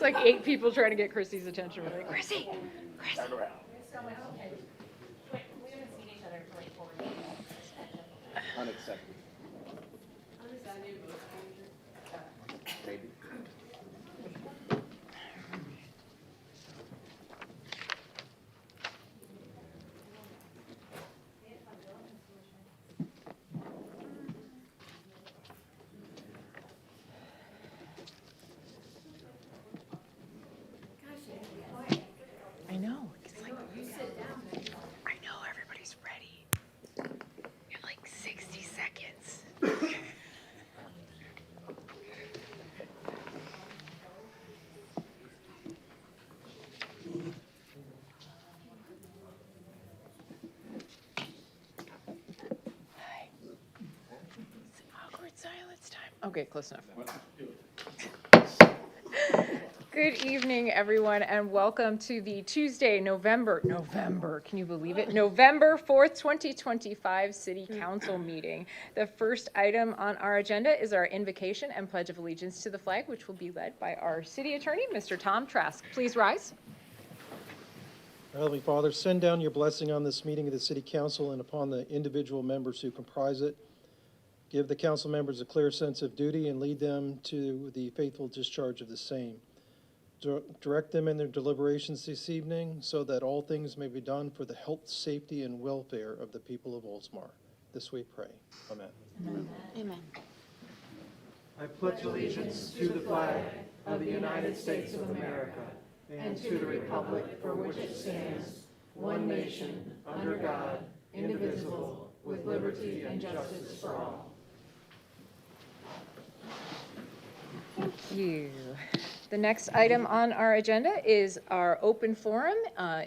It's like 8 people trying to get Chrissy's attention. We're like, Chrissy. Turn around. Wait, we haven't seen each other for like 4 days. Unacceptable. Maybe. I know. It's like, I know everybody's ready. You have like 60 seconds. Hi. It's awkward silence time. Okay, close enough. Good evening, everyone, and welcome to the Tuesday, November, can you believe it? November 4th, 2025 City Council meeting. The first item on our agenda is our invocation and pledge of allegiance to the flag, which will be led by our city attorney, Mr. Tom Trask. Please rise. Our Heavenly Father, send down your blessing on this meeting of the City Council and upon the individual members who comprise it. Give the council members a clear sense of duty and lead them to the faithful discharge of the same. Direct them in their deliberations this evening so that all things may be done for the health, safety, and welfare of the people of Oldsmar. This we pray. Amen. Amen. I pledge allegiance to the flag of the United States of America and to the republic for which it stands, one nation, under God, indivisible, with liberty and justice for all. Thank you. The next item on our agenda is our open forum.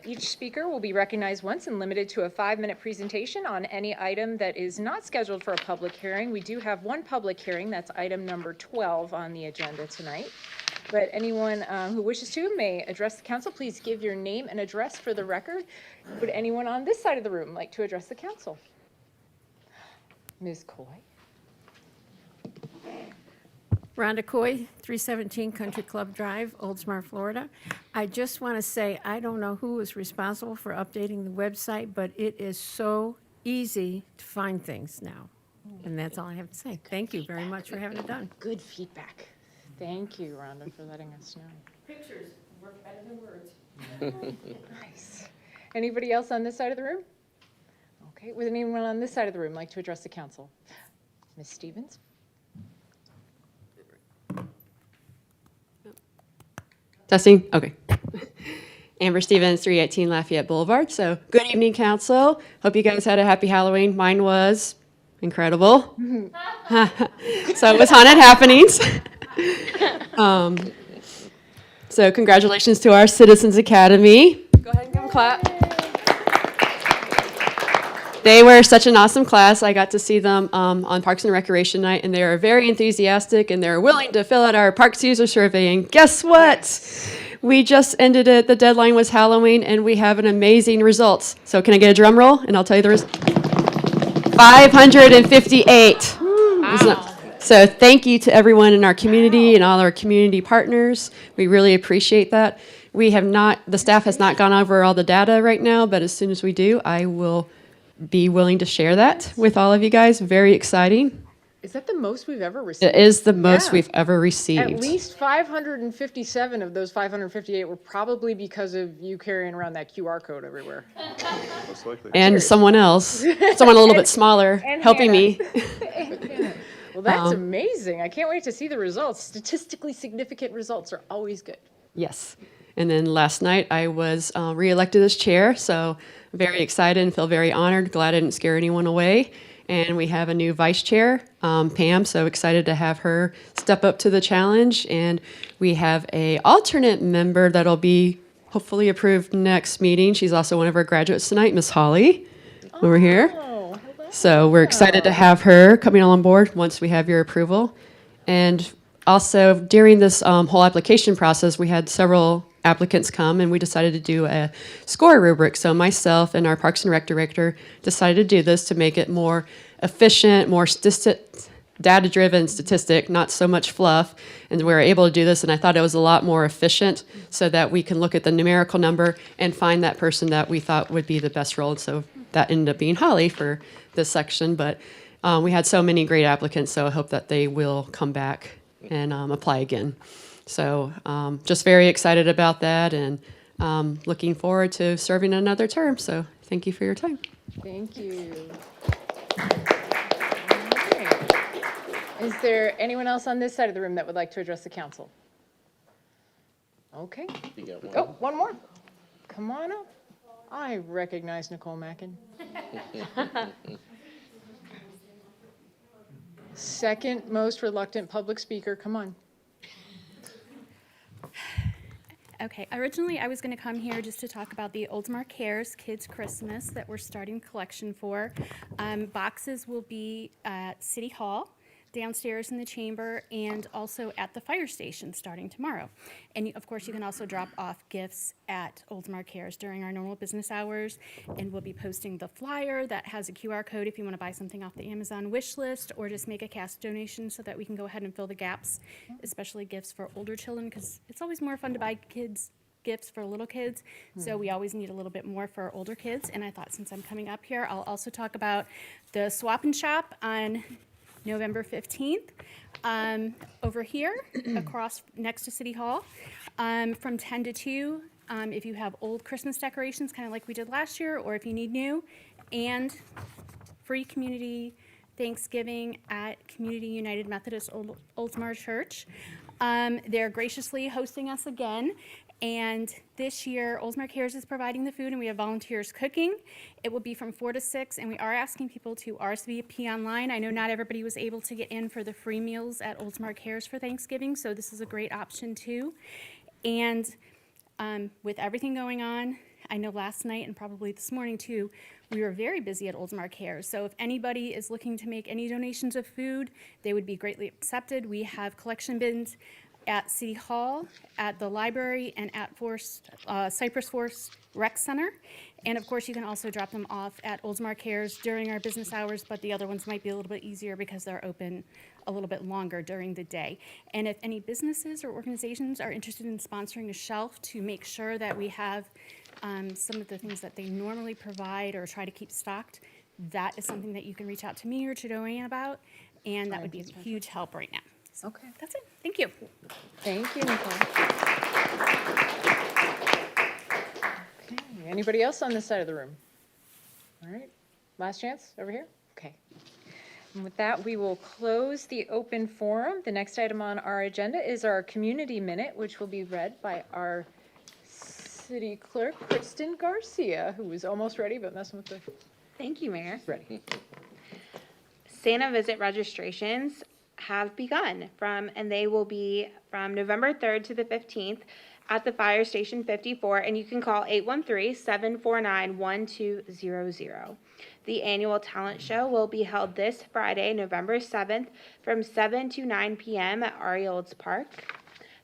Each speaker will be recognized once and limited to a 5-minute presentation on any item that is not scheduled for a public hearing. We do have one public hearing, that's item number 12 on the agenda tonight. But anyone who wishes to may address the council. Please give your name and address for the record. Would anyone on this side of the room like to address the council? Ms. Coy. Rhonda Coy, 317 Country Club Drive, Oldsmar, Florida. I just want to say, I don't know who is responsible for updating the website, but it is so easy to find things now. And that's all I have to say. Thank you very much for having it done. Good feedback. Thank you, Rhonda, for letting us know. Pictures work better than words. Nice. Anybody else on this side of the room? Okay, would anyone on this side of the room like to address the council? Ms. Stevens? Testing? Okay. Amber Stevens, 318 Lafayette Boulevard. So, good evening, Council. Hope you guys had a happy Halloween. Mine was incredible. So, it was haunted happenings. So, congratulations to our Citizens Academy. Go ahead and give them a clap. They were such an awesome class. I got to see them on Parks and Recreation Night, and they were very enthusiastic, and they were willing to fill out our Parks User Survey. And guess what? We just ended it. The deadline was Halloween, and we have an amazing results. So can I get a drum roll? And I'll tell you the results. 558. Wow. So thank you to everyone in our community and all our community partners. We really appreciate that. We have not, the staff has not gone over all the data right now, but as soon as we do, I will be willing to share that with all of you guys. Very exciting. Is that the most we've ever received? It is the most Yeah. we've ever received. At least 557 of those 558 were probably because of you carrying around that QR code everywhere. Most likely. And someone else, someone a little bit smaller, And helping me. Well, that's amazing. I can't wait to see the results. Statistically significant results are always good. Yes. And then last night I was reelected as chair, so very excited and feel very honored. Glad I didn't scare anyone away. And we have a new vice chair, Pam, so excited to have her step up to the challenge. And we have a alternate member that'll be hopefully approved next meeting. She's also one of our graduates tonight, Miss Holly, over here. Oh, So we're excited to have her coming on board once we have your approval. And also during this whole application process, we had several applicants come and we decided to do a score rubric. So myself and our Parks and Rec director decided to do this to make it more efficient, more data-driven statistic, not so much fluff, and we were able to do this, and I thought it was a lot more efficient so that we can look at the numerical number and find that person that we thought would be the best role. So that ended up being Holly for this section, but we had so many great applicants, so I hope that they will come back and apply again. So just very excited about that, and looking forward to serving another term. So thank you for your time. Thank you. Okay. Is there anyone else on this side of the room that would like to address the council? Okay. You got one? Oh, one more. Come on up. I recognize Nicole Mackin. Second most reluctant public speaker, come on. Okay, originally I was going to come here just to talk about the Oldsmar Cares Kids Christmas that we're starting collection for. Boxes will be at City Hall, downstairs in the chamber, and also at the fire station starting tomorrow. And of course, you can also drop off gifts at Oldsmar Cares during our normal business hours. And we'll be posting the flyer that has a QR code if you want to buy something off the Amazon wish list, or just make a cash donation so that we can go ahead and fill the gaps, especially gifts for older children, because it's always more fun to buy kids gifts for little kids. So we always need a little bit more for older kids. And I thought, since I'm coming up here, I'll also talk about the Swap and Shop on November 15th, over here, across, next to City Hall, from 10 to 2, if you have old Christmas decorations, kind of like we did last year, or if you need new, and free community Thanksgiving at Community United Methodist Oldsmar Church. They're graciously hosting us again. And this year, Oldsmar Cares is providing the food, and we have volunteers cooking. It will be from 4 to 6, and we are asking people to RSVP online. I know not everybody was able to get in for the free meals at Oldsmar Cares for Thanksgiving, so this is a great option too. And with everything going on, I know last night and probably this morning too, we were very busy at Oldsmar Cares. So if anybody is looking to make any donations of food, they would be greatly accepted. We have collection bins at City Hall, at the library, and at Cypress Forest Rec Center. And of course, you can also drop them off at Oldsmar Cares during our business hours, but the other ones might be a little bit easier because they're open a little bit longer during the day. And if any businesses or organizations are interested in sponsoring a shelf to make sure that we have some of the things that they normally provide or try to keep stocked, that is something that you can reach out to me or to Joanne about, and that would be a huge help right now. So Okay. that's it. Thank you. Thank you, Nicole. Okay, anybody else on this side of the room? All right, last chance, over here? Okay. And with that, we will close the open forum. The next item on our agenda is our community minute, which will be read by our city clerk, Kristen Garcia, who is almost ready, but messing with the, Thank you, Mayor. ready. Santa visit registrations have begun and they will be from November 3rd to the 15th at the Fire Station 54, and you can call 813-749-1200. The annual talent show will be held this Friday, November 7th, from 7 to 9 p.m. at Olds Park.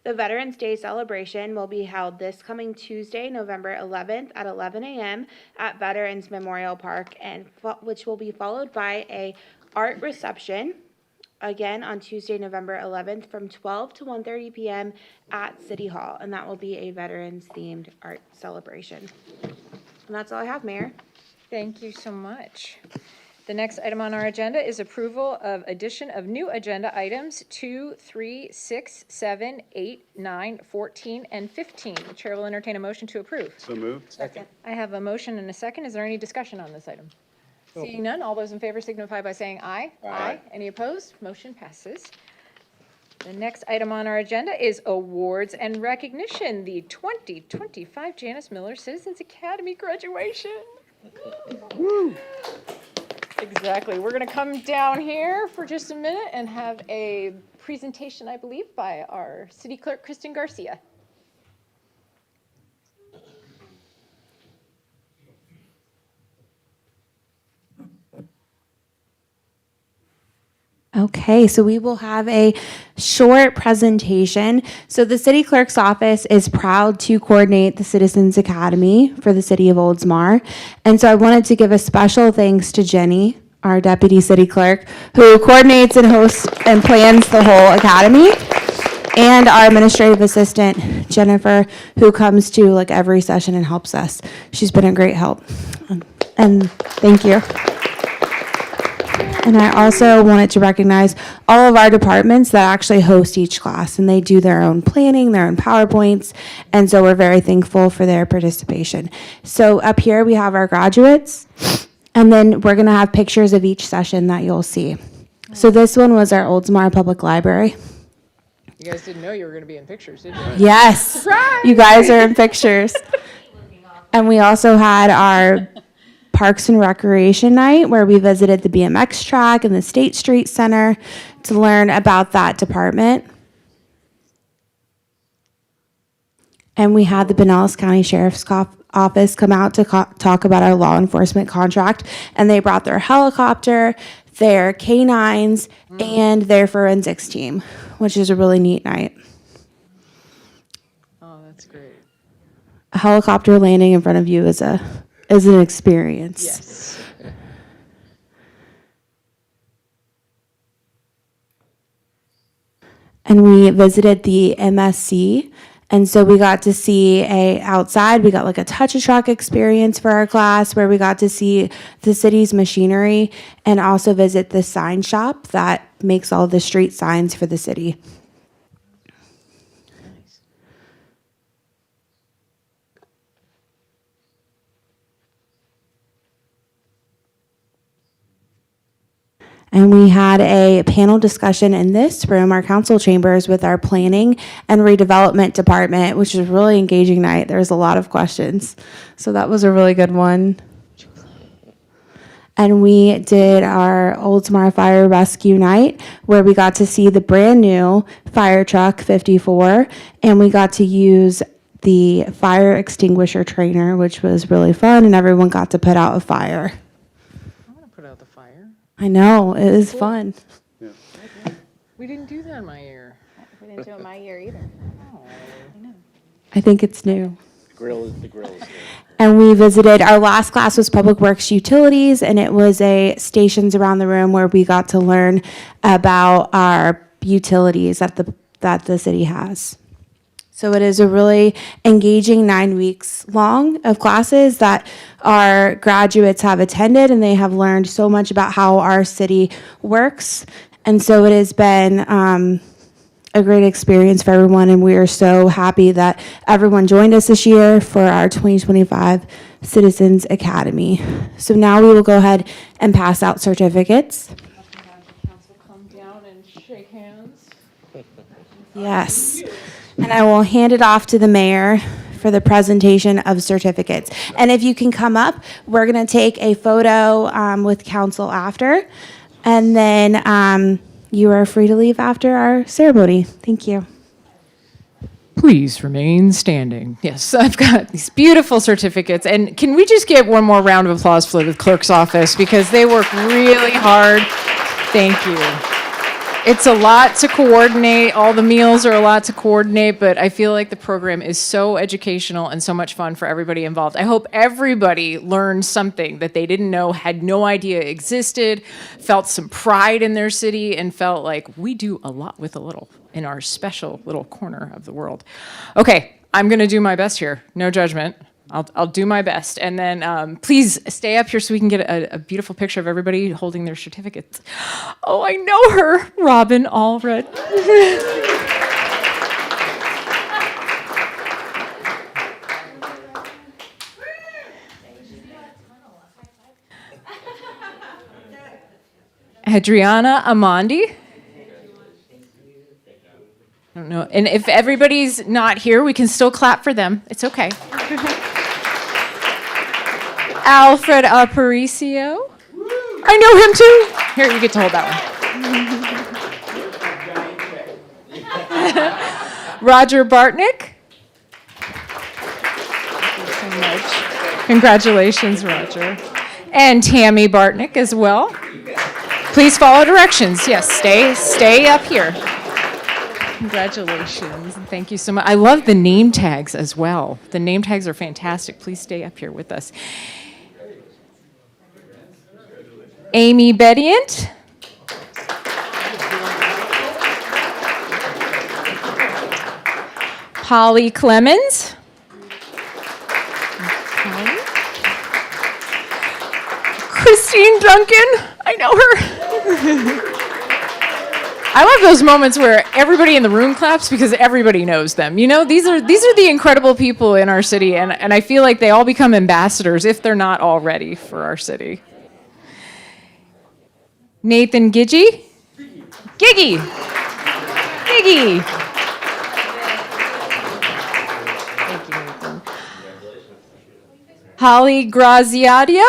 The Veterans Day celebration will be held this coming Tuesday, November 11th at 11 a.m. at Veterans Memorial Park, and which will be followed by a art reception, again on Tuesday, November 11th from 12 to 1:30 p.m. at City Hall, and that will be a veterans-themed art celebration. And that's all I have, Mayor. Thank you so much. The next item on our agenda is approval of addition of new agenda items 2, 3, 6, 7, 8, 9, 14, and 15. The chair will entertain a motion to approve. So moved. Second. I have a motion and a second. Is there any discussion on this item? Seeing none, all those in favor signify by saying aye. Aye. Any opposed? Motion passes. The next item on our agenda is awards and recognition, the 2025 Janice Miller Citizens Academy graduation. Exactly. We're going to come down here for just a minute and have a presentation, I believe, by our city clerk, Kristen Garcia. Okay, so we will have a short presentation. So the City Clerk's Office is proud to coordinate the Citizens Academy for the City of Oldsmar. And so I wanted to give a special thanks to Jenny our deputy city clerk, who coordinates and hosts and plans the whole academy, and our administrative assistant, Jennifer, who comes to like every session and helps us. She's been a great help. And thank you. And I also wanted to recognize all of our departments that actually host each class, and they do their own planning, their own PowerPoints, and so we're very thankful for their participation. So up here we have our graduates, and then we're gonna have pictures of each session that you'll see. So this one was our Oldsmar Public Library. You guys didn't know you were going to be in pictures, did you? Yes, Surprise! you guys are in pictures. And we also had our Parks and Recreation Night, where we visited the BMX track and the State Street Center to learn about that department. And we had the Pinellas County Sheriff's Office come out to talk about our law enforcement contract, and they brought their helicopter, their canines, and their forensics team, which is a really neat night. Oh, that's great. A helicopter landing in front of you is an experience. Yes. And we visited the MSC, and so we got to see outside, we got like a touch-a-truck experience for our class, where we got to see the city's machinery and also visit the sign shop that makes all the street signs for the city. And we had a panel discussion in this room, our council chambers, with our planning and redevelopment department, which was a really engaging night. There was a lot of questions. So that was a really good one. And we did our Oldsmar Fire Rescue Night, where we got to see the brand new fire truck 54, and we got to use the fire extinguisher trainer, which was really fun, and everyone got to put out a fire. I want to put out the fire. I know, it is fun. We didn't do that in my year. We didn't do it my year either. I think it's new. The grill is there. And we visited, our last class was Public Works Utilities, and it was a stations around the room where we got to learn about our utilities that the city has. So it is a really engaging 9 weeks long of classes that our graduates have attended, and they have learned so much about how our city works. And so it has been a great experience for everyone, and we are so happy that everyone joined us this year for our 2025 Citizens Academy. So now we will go ahead and pass out certificates. Council come down and shake hands. Yes. And I will hand it off to the mayor for the presentation of certificates. And if you can come up, we're going to take a photo with council after. And then you are free to leave after our ceremony. Thank you. Please remain standing. Yes, I've got these beautiful certificates. And can we just get one more round of applause for the clerk's office, because they work really hard. Thank you. It's a lot to coordinate. All the meals are a lot to coordinate, but I feel like the program is so educational and so much fun for everybody involved. I hope everybody learned something that they didn't know, had no idea existed, felt some pride in their city, and felt like we do a lot with a little in our special little corner of the world. Okay, I'm going to do my best here. No judgment. I'll do my best. And then please stay up here so we can get a beautiful picture of everybody holding their certificates. Oh, I know her, Robin Allred. Adriana Amandi. I don't know. And if everybody's not here, we can still clap for them. It's okay. Alfred Aparicio. I know him too. Here, you get to hold that one. Roger Bartnick. Thank you so much. Congratulations, Roger. And Tammy Bartnick as well. Please follow directions. Yes, stay up here. Congratulations. Thank you so much. I love the name tags as well. The name tags are fantastic. Please stay up here with us. Amy Bedient. Polly Clemens. Christine Duncan. I know her. I love those moments where everybody in the room claps because everybody knows them. You know, these are the incredible people in our city, and I feel like they all become ambassadors if they're not already for our city. Nathan Giggy. Giggy. Giggy. Thank you, Nathan. Holly Graziadio.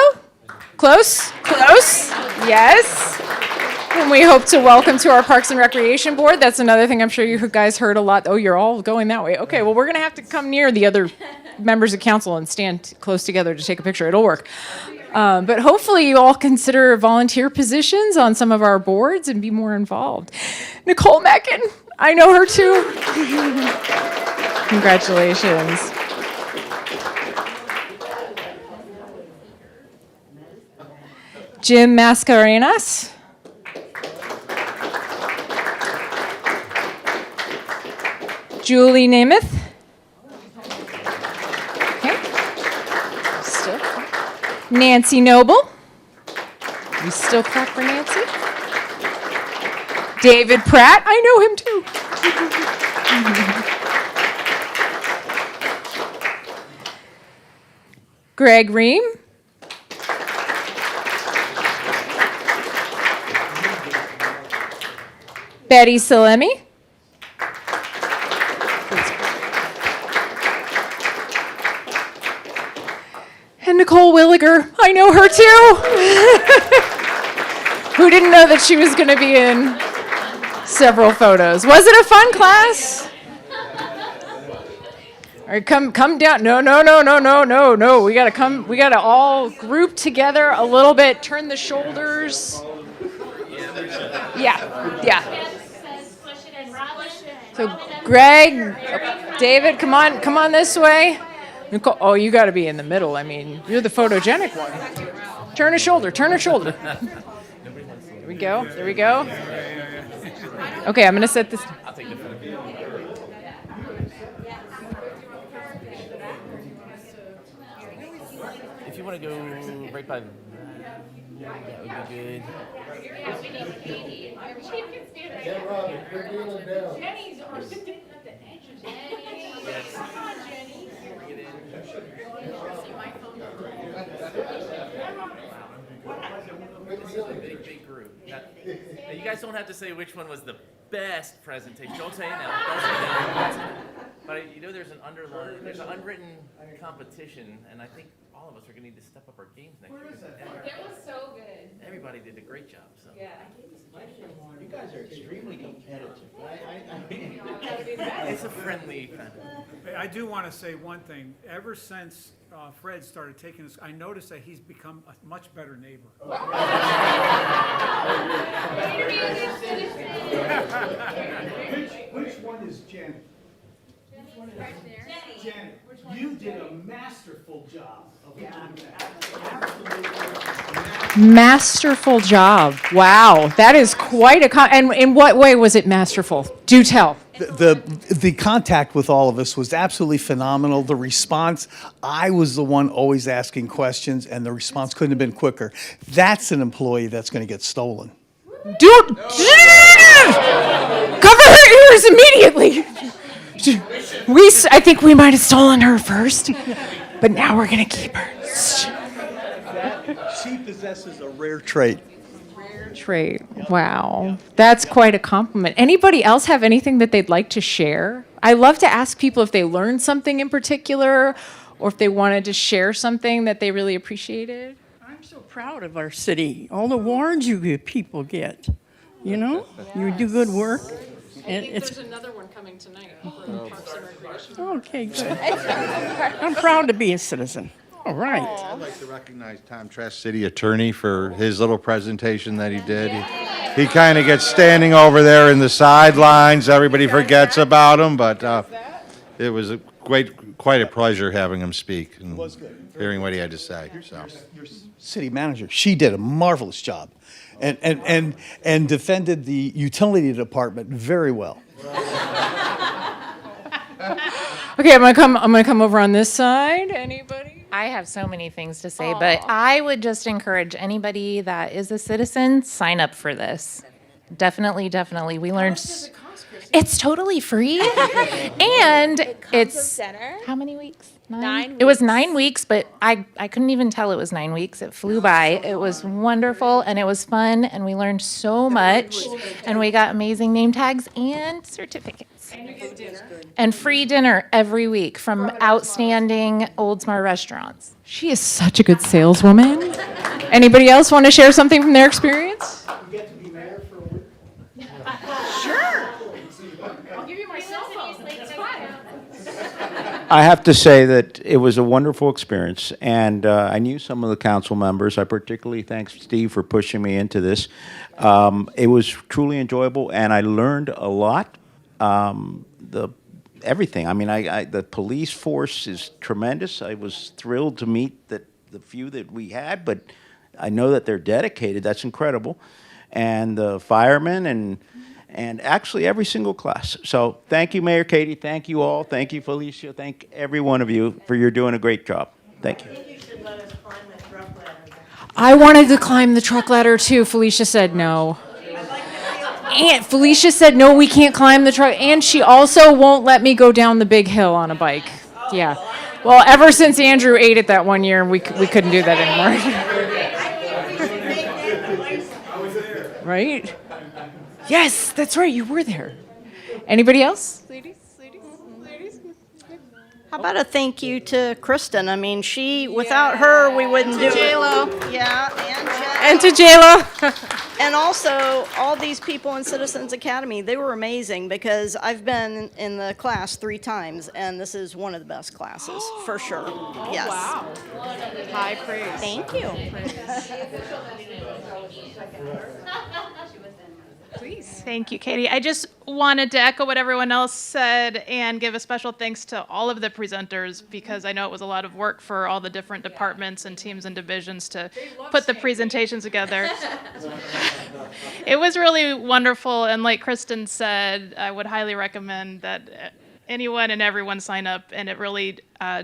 Close? Close? Yes. And we hope to welcome to our Parks and Recreation Board. That's another thing I'm sure you guys heard a lot. Oh, you're all going that way. Okay, well, we're going to have to come near the other members of council and stand close together to take a picture. It'll work. But hopefully you all consider volunteer positions on some of our boards and be more involved. Nicole Mackin, I know her too. Congratulations. Jim Mascarenas. Julie Namath. Okay. Still. Nancy Noble. We still clap for Nancy. David Pratt. I know him too. Greg Ream. Betty Salemi. And Nicole Williger, I know her too. Who didn't know that she was going to be in several photos? Was it a fun class? All right, come down. No. We gotta come. We gotta all group together a little bit. Turn the shoulders. Yeah. So Greg, David, come on this way. Nicole, oh, you got to be in the middle. I mean, you're the photogenic one. Turn a shoulder. There we go. Okay, I'm going to set this. If you want to go right by, that would be good. This is a big group. Now, you guys don't have to say which one was the best presentation. Don't say it now. But you know, there's an unwritten competition, and I think all of us are going to need to step up our games next year. It was so good. Everybody did a great job. So. Yeah. You guys are extremely competitive. It's a friendly kind of. I do want to say one thing. Ever since Fred started taking this, I noticed that he's become a much better neighbor. Which one is Janet? Janet, you did a masterful job of doing that. Masterful job. Wow, that is quite a and in what way was it masterful? Do tell. The contact with all of us was absolutely phenomenal. The response, I was the one always asking questions, and the response couldn't have been quicker. That's an employee that's going to get stolen. Cover her ears immediately. I think we might have stolen her first, but now we're gonna keep her. She possesses a rare trait. Trait. Wow, that's quite a compliment. Anybody else have anything that they'd like to share? I love to ask people if they learned something in particular, or if they wanted to share something that they really appreciated. I'm so proud of our city. All the awards you people get. You know, you do good work. And it's another one coming tonight for Parks and Recreation. okay. Good. I'm proud to be a citizen. All right. I'd like to recognize Tom Trask, City Attorney, for his little presentation that he did. He kind of gets standing over there in the sidelines. Everybody forgets about him, but it was quite a pleasure having him speak and Was good. hearing what he had to say, so. Your city manager, she did a marvelous job and defended the utility department very well. Okay, I'm gonna come over on this side. Anybody? I have so many things to say, but I would just encourage anybody that is a citizen, sign up for this. Definitely, definitely. We learned. It's totally free, and it's how many weeks? 9 It was 9 weeks, but I couldn't even tell it was 9 weeks. It flew by. It was wonderful, and it was fun, and we learned so much, and we got amazing name tags and certificates. And free dinner every week from outstanding Oldsmar restaurants. She is such a good saleswoman. Anybody else want to share something from their experience? You get to be mayor for a week? I'll give you my cell phone. It's fine. I have to say that it was a wonderful experience, and I knew some of the council members. I particularly thank Steve for pushing me into this. It was truly enjoyable, and I learned a lot. Everything. I mean, the police force is tremendous. I was thrilled to meet the few that we had, but I know that they're dedicated. That's incredible. And the firemen and actually every single class. So thank you, Mayor Katie. Thank you all. Thank you, Felicia. Thank every one of you for your doing a great job. Thank you. I wanted to climb the truck ladder too. Felicia said no. And Felicia said, no, we can't climb the truck. And she also won't let me go down the big hill on a bike. Yeah. Well, ever since Andrew ate it that one year, we couldn't do that anymore. Right? Yes, that's right. You were there. Anybody else? Ladies? How about a thank you to Kristen? I mean, without her, we wouldn't do it. J-Lo. Yeah, and Jen. And to J-Lo. And also, all these people in Citizens Academy, they were amazing because I've been in the class 3 times, and this is one of the best classes, for sure. Yes. Wow. High praise. Thank you. Please. Thank you, Katie. I just wanted to echo what everyone else said and give a special thanks to all of the presenters because I know it was a lot of work for all the different departments and teams and divisions to put the presentations together. It was really wonderful, and like Kristen said, I would highly recommend that anyone and everyone sign up, and it really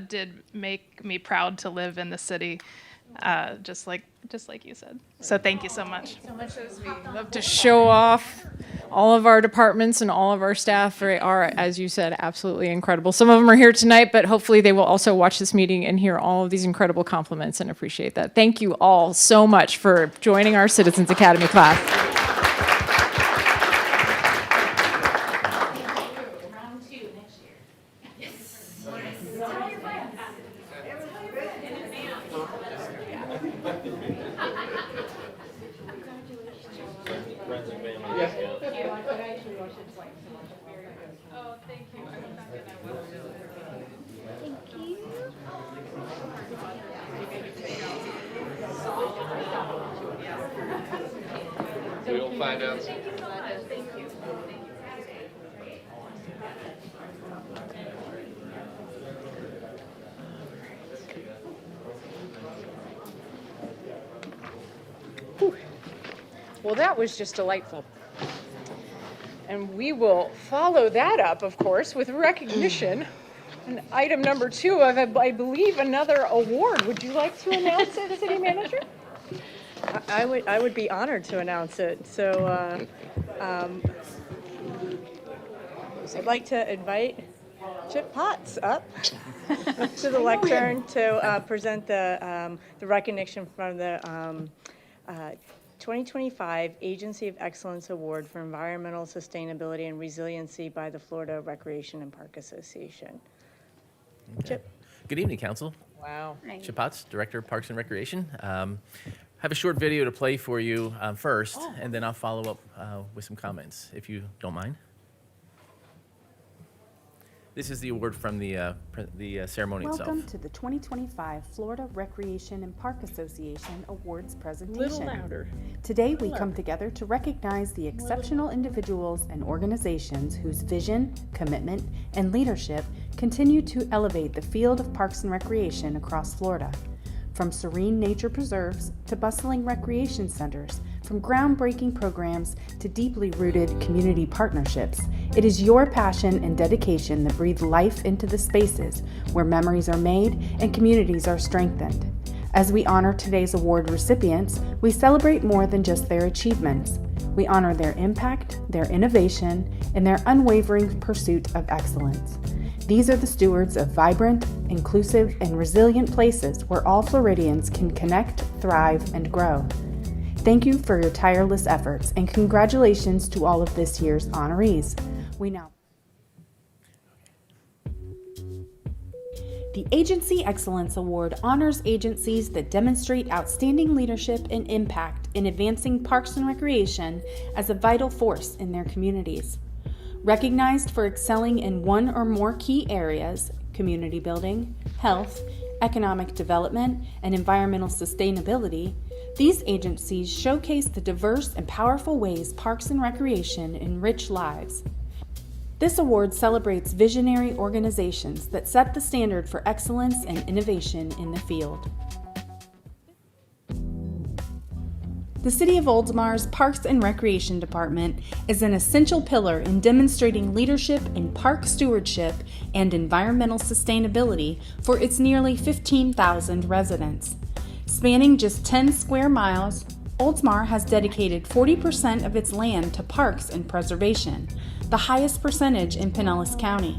did make me proud to live in the city, just like you said. So thank you so much. So much as we love to show off all of our departments and all of our staff are, as you said, absolutely incredible. Some of them are here tonight, but hopefully they will also watch this meeting and hear all of these incredible compliments and appreciate that. Thank you all so much for joining our Citizens Academy class. We'll find out. Well, that was just delightful. And we will follow that up, of course, with recognition. And item number 2 of, I believe, another award. Would you like to announce it, City Manager? I would be honored to announce it. So I'd like to invite Chip Potts up to the lectern to present the recognition from the 2025 Agency of Excellence Award for Environmental Sustainability and Resiliency by the Florida Recreation and Park Association. Okay. Chip. Good evening, Council. Wow. Chip Potts, Director of Parks and Recreation. Have a short video to play for you first, and then I'll follow up with some comments, if you don't mind. This is the award from the ceremony itself. Welcome to the 2025 Florida Recreation and Park Association Awards presentation. Little louder. Today we come together to recognize the exceptional individuals and organizations whose vision, commitment, and leadership continue to elevate the field of parks and recreation across Florida. From serene nature preserves to bustling recreation centers, from groundbreaking programs to deeply rooted community partnerships, it is your passion and dedication that breathe life into the spaces where memories are made and communities are strengthened. As we honor today's award recipients, we celebrate more than just their achievements. We honor their impact, their innovation, and their unwavering pursuit of excellence. These are the stewards of vibrant, inclusive, and resilient places where all Floridians can connect, thrive, and grow. Thank you for your tireless efforts, and congratulations to all of this year's honorees. The Agency Excellence Award honors agencies that demonstrate outstanding leadership and impact in advancing parks and recreation as a vital force in their communities. Recognized for excelling in one or more key areas, community building, health, economic development, and environmental sustainability, these agencies showcase the diverse and powerful ways parks and recreation enrich lives. This award celebrates visionary organizations that set the standard for excellence and innovation in the field. The City of Oldsmar's Parks and Recreation Department is an essential pillar in demonstrating leadership in park stewardship and environmental sustainability for its nearly 15,000 residents. Spanning just 10 square miles, Oldsmar has dedicated 40% of its land to parks and preservation, the highest percentage in Pinellas County.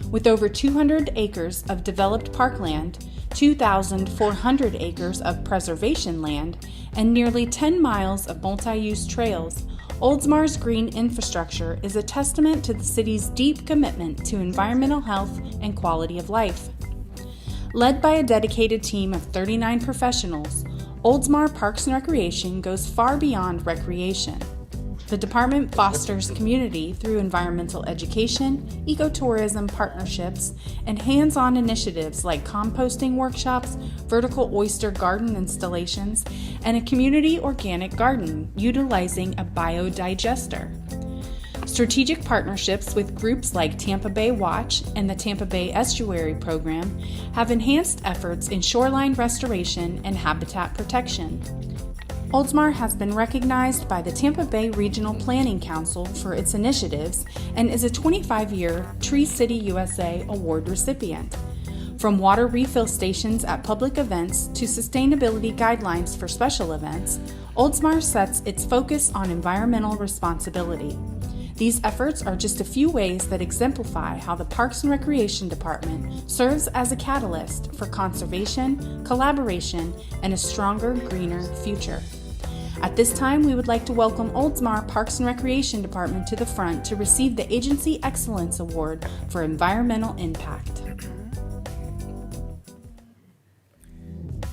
With over 200 acres of developed parkland, 2,400 acres of preservation land, and nearly 10 miles of multi-use trails, Oldsmar's green infrastructure is a testament to the city's deep commitment to environmental health and quality of life. Led by a dedicated team of 39 professionals, Oldsmar Parks and Recreation goes far beyond recreation. The department fosters community through environmental education, ecotourism partnerships, and hands-on initiatives like composting workshops, vertical oyster garden installations, and a community organic garden utilizing a biodigester. Strategic partnerships with groups like Tampa Bay Watch and the Tampa Bay Estuary Program have enhanced efforts in shoreline restoration and habitat protection. Oldsmar has been recognized by the Tampa Bay Regional Planning Council for its initiatives and is a 25-year Tree City USA Award recipient. From water refill stations at public events to sustainability guidelines for special events, Oldsmar sets its focus on environmental responsibility. These efforts are just a few ways that exemplify how the Parks and Recreation Department serves as a catalyst for conservation, collaboration, and a stronger, greener future. At this time, we would like to welcome Oldsmar Parks and Recreation Department to the front to receive the Agency Excellence Award for Environmental Impact.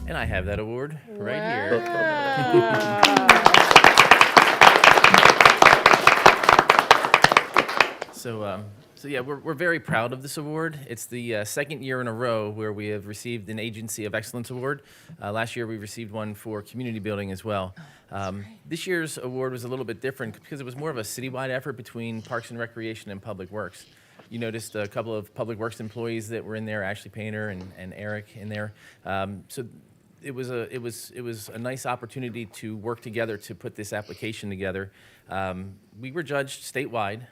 And I have that award right here. So yeah, we're very proud of this award. It's the second year in a row where we have received an Agency of Excellence Award. Last year we received one for community building as well. This year's award was a little bit different because it was more of a citywide effort between Parks and Recreation and Public Works. You noticed a couple of Public Works employees that were in there, Ashley Painter and Eric in there. So it was a nice opportunity to work together to put this application together. We were judged statewide.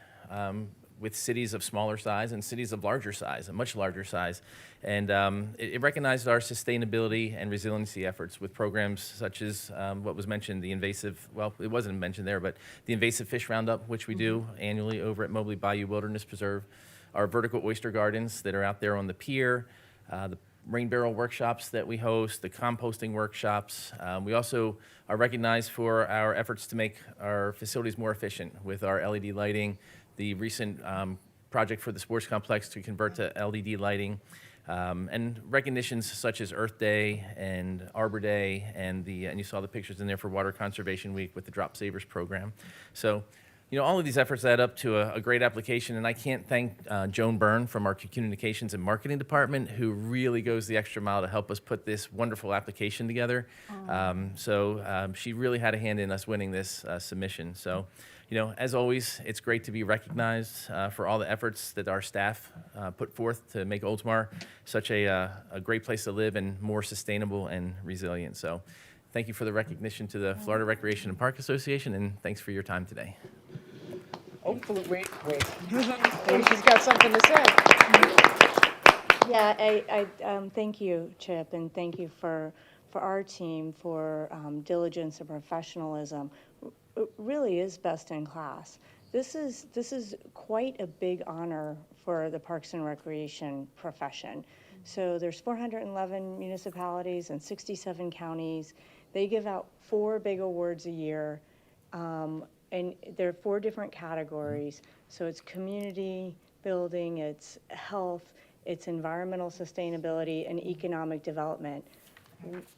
With cities of smaller size and cities of larger size, a much larger size. And it recognized our sustainability and resiliency efforts with programs such as what was mentioned, the invasive, well, it wasn't mentioned there, but the invasive fish roundup, which we do annually over at Mobley Bayou Wilderness Preserve, our vertical oyster gardens that are out there on the pier, the rain barrel workshops that we host, the composting workshops. We also are recognized for our efforts to make our facilities more efficient with our LED lighting, the recent project for the sports complex to convert to LED lighting, and recognitions such as Earth Day and Arbor Day, and you saw the pictures in there for Water Conservation Week with the Drop Savers program. So, you know, all of these efforts add up to a great application, and I can't thank Joan Byrne from our Communications and Marketing Department, who really goes the extra mile to help us put this wonderful application together. She really had a hand in us winning this submission. So, as always, it's great to be recognized for all the efforts that our staff put forth to make Oldsmar such a great place to live and more sustainable and resilient. So thank you for the recognition to the Florida Recreation and Park Association, and thanks for your time today. Hopefully, wait. Maybe she's got something to say. Yeah, I thank you, Chip, and thank you for our team for diligence and professionalism. It really is best in class. This is quite a big honor for the Parks and Recreation profession. So there's 411 municipalities and 67 counties. They give out 4 big awards a year, and there are 4 different categories. So it's community building, it's health, it's environmental sustainability, and economic development.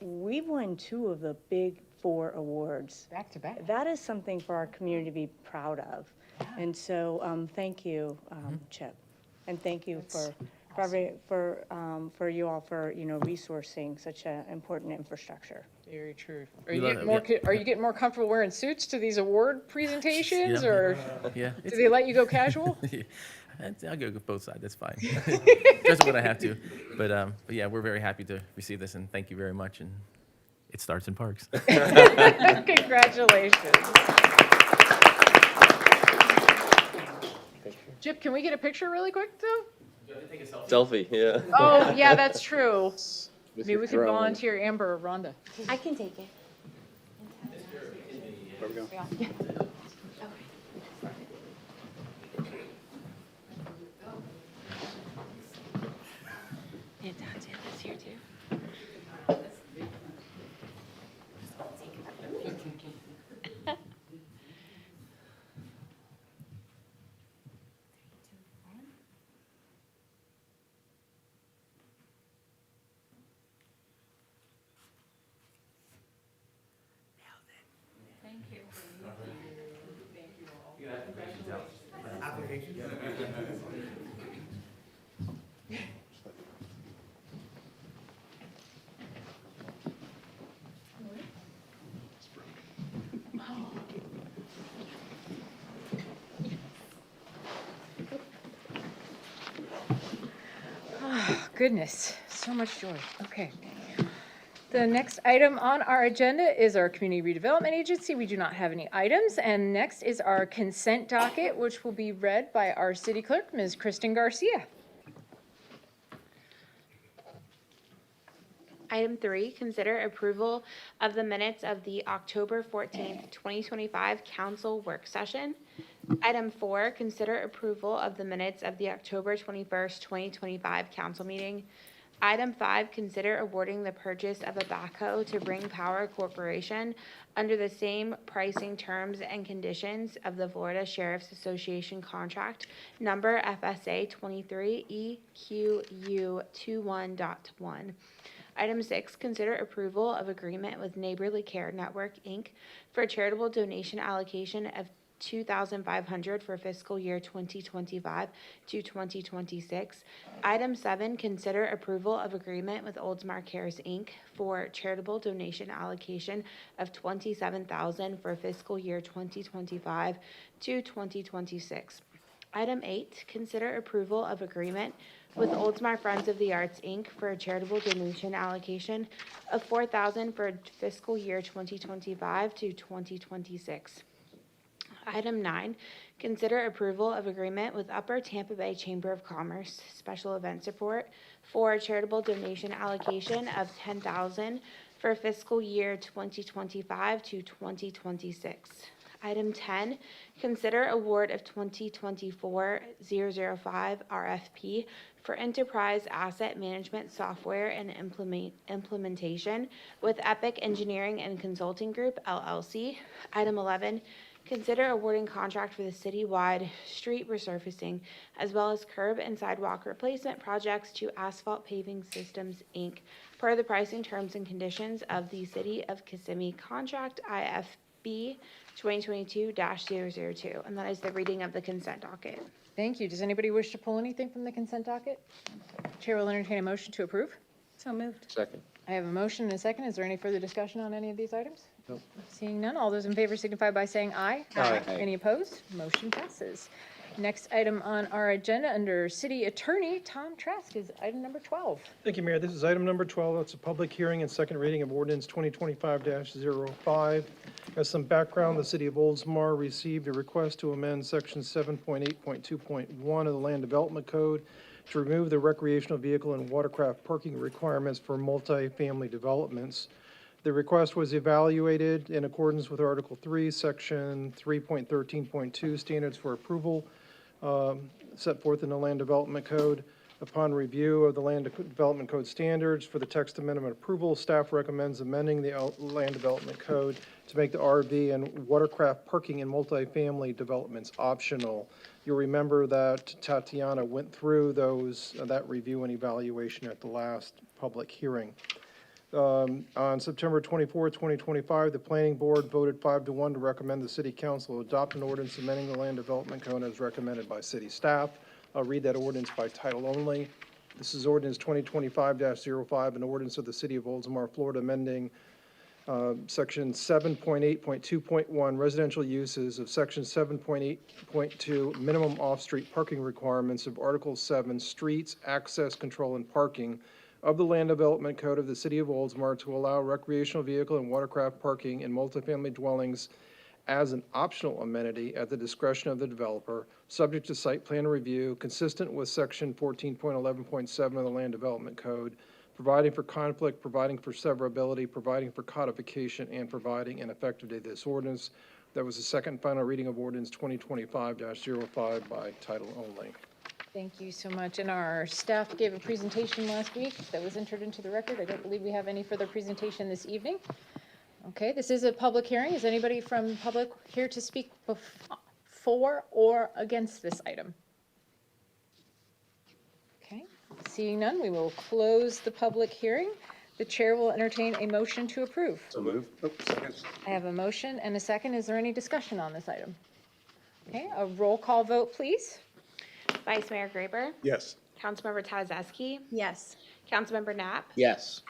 We've won 2 of the big 4 awards. Back to back. That is something for our community to be proud of. And so, thank you, Chip, and thank you for you all for resourcing such an important infrastructure. Very true. Are We you love getting it, more? yeah. Are you getting more comfortable wearing suits to these award presentations, or Yeah. do they let you go casual? I'll go both sides. That's fine. Just when I have to. But yeah, we're very happy to receive this, and thank you very much. And it starts in parks. Congratulations. Chip, can we get a picture really quick, though? Selfie, yeah. Oh, yeah, that's true. Maybe we could volunteer Amber or Rhonda. I can take it. Where we going? And Tatiana's here too. Goodness, so much joy. Okay. The next item on our agenda is our Community Redevelopment Agency. We do not have any items. And next is our consent docket, which will be read by our city clerk, Ms. Kristen Garcia. Item 3, consider approval of the minutes of the October 14th, 2025 council work session. Item 4, consider approval of the minutes of the October 21st, 2025 council meeting. Item 5, consider awarding the purchase of a backhoe to Ring Power Corporation under the same pricing terms and conditions of the Florida Sheriff's Association contract number FSA 23EQU21.1. Item 6, consider approval of agreement with Neighborly Care Network, Inc. for charitable donation allocation of $2,500 for fiscal year 2025 to 2026. Item 7, consider approval of agreement with Oldsmar Cares, Inc. for charitable donation allocation of $27,000 for fiscal year 2025 to 2026. Item 8, consider approval of agreement with Oldsmar Friends of the Arts, Inc. for a charitable donation allocation of $4,000 for fiscal year 2025 to 2026. Item 9, consider approval of agreement with Upper Tampa Bay Chamber of Commerce Special Event Support for a charitable donation allocation of $10,000 for fiscal year 2025 to 2026. Item 10, consider award of 2024-005 RFP for enterprise asset management software and implementation with Epic Engineering and Consulting Group, LLC. Item 11, consider awarding contract for the citywide street resurfacing as well as curb and sidewalk replacement projects to Asphalt Paving Systems, Inc. per the pricing terms and conditions of the City of Kissimmee Contract IFB 2022-002. And that is the reading of the consent docket. Thank you. Does anybody wish to pull anything from the consent docket? Chair will entertain a motion to approve. So moved. Second. I have a motion and a second. Is there any further discussion on any of these items? Seeing none, all those in favor signify by saying aye. Aye. Any opposed? Motion passes. Next item on our agenda under City Attorney Tom Trask is item number 12. Thank you, Mayor. This is item number 12. It's a public hearing and second reading of ordinance 2025-05. As some background, the city of Oldsmar received a request to amend section 7.8.2.1 of the Land Development Code to remove the recreational vehicle and watercraft parking requirements for multifamily developments. The request was evaluated in accordance with Article 3, Section 3.13.2, Standards for Approval, set forth in the Land Development Code. Upon review of the Land Development Code standards for the text amendment approval, staff recommends amending the Land Development Code to make the RV and watercraft parking in multifamily developments optional. You'll remember that Tatiana went through that review and evaluation at the last public hearing. On September 24, 2025, the Planning Board voted 5-1 to recommend the City Council adopt an ordinance amending the Land Development Code as recommended by city staff. I'll read that ordinance by title only. This is ordinance 2025-05, an ordinance of the City of Oldsmar, Florida, amending section 7.8.2.1 residential uses of section 7.8.2 minimum off-street parking requirements of Article 7 streets, access control, and parking of the Land Development Code of the City of Oldsmar to allow recreational vehicle and watercraft parking in multifamily dwellings as an optional amenity at the discretion of the developer, subject to site plan review, consistent with section 14.11.7 of the Land Development Code, providing for conflict, providing for severability, providing for codification, and providing an effective date of this ordinance. That was the second and final reading of ordinance 2025-05 by title only. Thank you so much. And our staff gave a presentation last week that was entered into the record. I don't believe we have any further presentation this evening. Okay, this is a public hearing. Is anybody from public here to speak for or against this item? Okay, seeing none, we will close the public hearing. The chair will entertain a motion to approve. So move. Second. I have a motion and a second. Is there any discussion on this item? Okay, a roll call vote, please. Vice Mayor Graber, Yes. Councilmember Tazewski, Yes. Councilmember Knapp, Yes.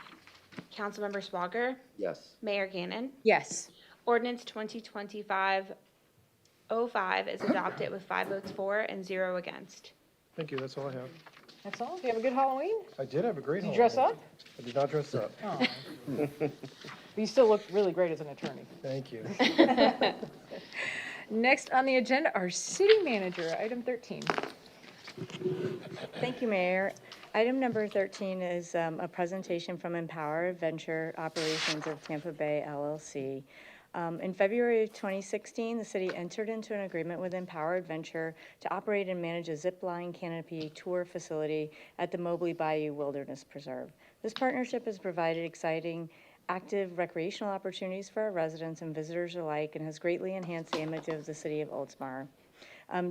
Councilmember Swager, Yes. Mayor Gannon. Yes. Ordinance 2025-05 is adopted with 5 votes for and 0 against. Thank you. That's all I have. That's all. Do you have a good Halloween? I did have a great Did you Halloween. dress up? I did not dress up. Oh. But you still look really great as an attorney. Thank you. Next on the agenda, our city manager, item 13. Thank you, Mayor. Item number 13 is a presentation from Empower Adventure Operations of Tampa Bay LLC. In February of 2016, the city entered into an agreement with Empower Adventure to operate and manage a zip line canopy tour facility at the Mobley Bayou Wilderness Preserve. This partnership has provided exciting, active recreational opportunities for our residents and visitors alike and has greatly enhanced the image of the city of Oldsmar.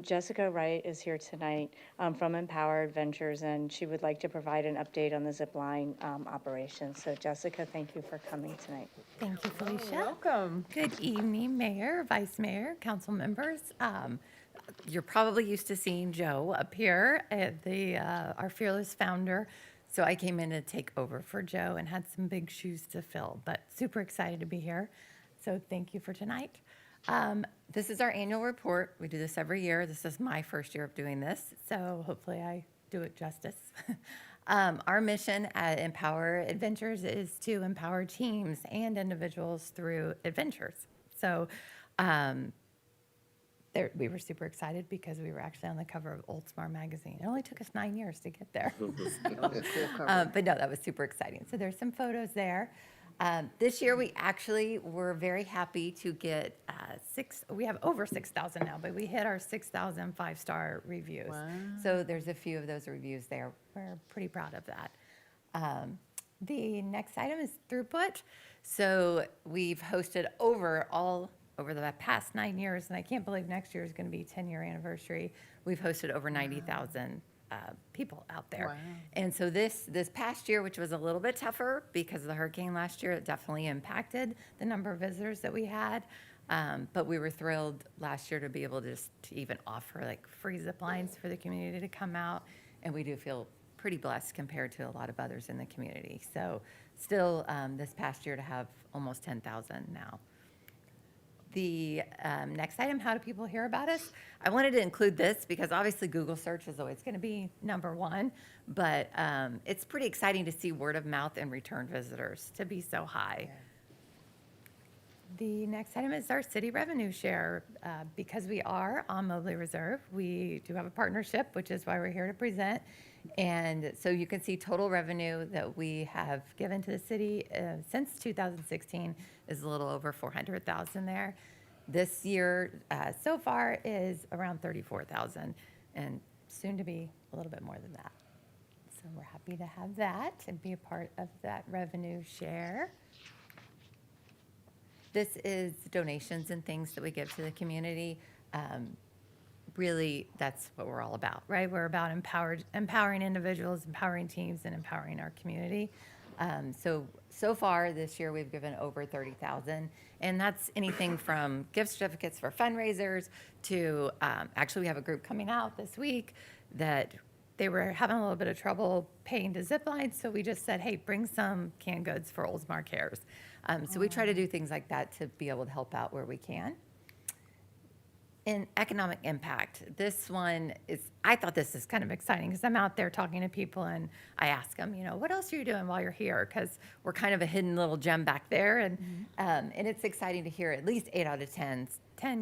Jessica Wright is here tonight from Empower Adventures, and she would like to provide an update on the zip line operation. So Jessica, thank you for coming tonight. Thank you, Felicia. Welcome. Good evening, Mayor, Vice Mayor, council members. You're probably used to seeing Joe up here, our fearless founder. So I came in to take over for Joe and had some big shoes to fill, but super excited to be here. So thank you for tonight. This is our annual report. We do this every year. This is my first year of doing this, so hopefully I do it justice. Our mission at Empower Adventures is to empower teams and individuals through adventures. So we were super excited because we were actually on the cover of Oldsmar magazine. It only took us 9 years to get there. But no, that was super exciting. So there's some photos there. This year, we actually were very happy to get we have over 6,000 now, but we hit our 6,000 5-star reviews. Wow. So there's a few of those reviews there. We're pretty proud of that. The next item is throughput. So we've hosted over the past 9 years, and I can't believe next year is going to be 10-year anniversary. We've hosted over 90,000 people out there. Wow. And so this past year, which was a little bit tougher because of the hurricane last year, it definitely impacted the number of visitors that we had. But we were thrilled last year to be able to even offer like free zip lines for the community to come out. And we do feel pretty blessed compared to a lot of others in the community. So still this past year to have almost 10,000 now. The next item, how do people hear about us? I wanted to include this because obviously Google search is always going to be number one, but it's pretty exciting to see word of mouth and return visitors to be so high. The next item is our city revenue share. Because we are on Mobley Reserve, we do have a partnership, which is why we're here to present. And so you can see total revenue that we have given to the city since 2016 is a little over 400,000 there. This year so far is around 34,000 and soon to be a little bit more than that. So we're happy to have that and be a part of that revenue share. This is donations and things that we give to the community. Really, that's what we're all about, right? We're about empowering individuals, empowering teams, and empowering our community. So far this year, we've given over 30,000, and that's anything from gift certificates for fundraisers to, actually, we have a group coming out this week that they were having a little bit of trouble paying to zip line, so we just said, hey, bring some canned goods for Oldsmar Cares. So we try to do things like that to be able to help out where we can. In economic impact, this one is, I thought this is kind of exciting because I'm out there talking to people and I ask them, you know, what else are you doing while you're here? Because we're kind of a hidden little gem back there. And it's exciting to hear at least 8 out of 10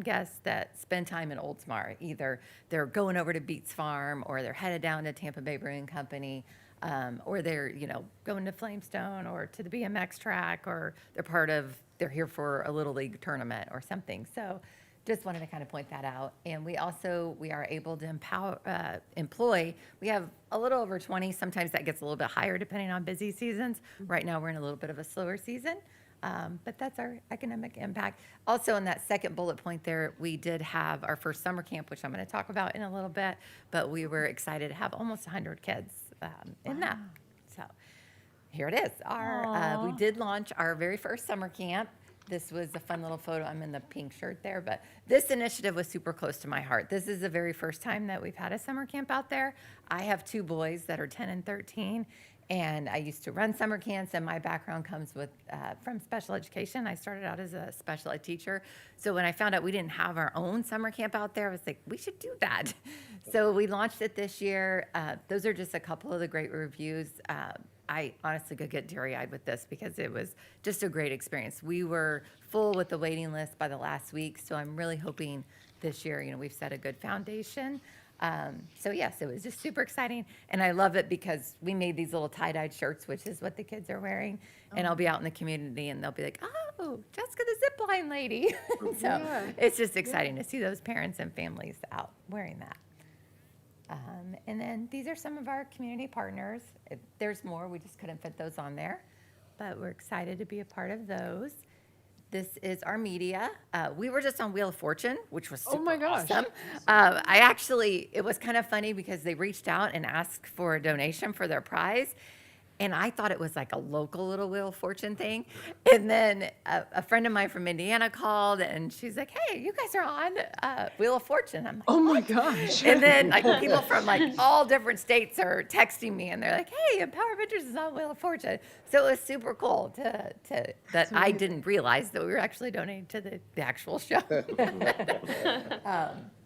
guests that spend time in Oldsmar. Either they're going over to Beats Farm or they're headed down to Tampa Bay Brewing Company. Or they're, you know, going to Flamestone or to the BMX track, or they're here for a Little League tournament or something. So just wanted to kind of point that out. And we are able to employ, we have a little over 20, sometimes that gets a little bit higher depending on busy seasons. Right now, we're in a little bit of a slower season. But that's our economic impact. Also, in that second bullet point there, we did have our first summer camp, which I'm going to talk about in a little bit, but we were excited to have almost 100 kids in that. So here it is. We did launch our very first summer camp. This was a fun little photo. I'm in the pink shirt there, but this initiative was super close to my heart. This is the very first time that we've had a summer camp out there. I have 2 boys that are 10 and 13, and I used to run summer camps, and my background comes from special education. I started out as a special ed teacher. So when I found out we didn't have our own summer camp out there, I was like, we should do that. So we launched it this year. Those are just a couple of the great reviews. I honestly could get teary-eyed with this because it was just a great experience. We were full with the waiting list by the last week, so I'm really hoping this year, you know, we've set a good foundation. So yes, it was just super exciting, and I love it because we made these little tie-dyed shirts, which is what the kids are wearing, and I'll be out in the community, and they'll be like, oh, Jessica the zipline lady. So it's just exciting to see those parents and families out wearing that. And then these are some of our community partners. There's more, we just couldn't fit those on there, but we're excited to be a part of those. This is our media. We were just on Wheel of Fortune, which was super awesome. It was kind of funny because they reached out and asked for a donation for their prize. And I thought it was like a local little Wheel of Fortune thing. And then a friend of mine from Indiana called, and she's like, hey, you guys are on Wheel of Fortune. I'm like, Oh my gosh. and then like people from like all different states are texting me, and they're like, hey, Empower Ventures is on Wheel of Fortune. So it was super cool that I didn't realize that we were actually donating to the actual show. But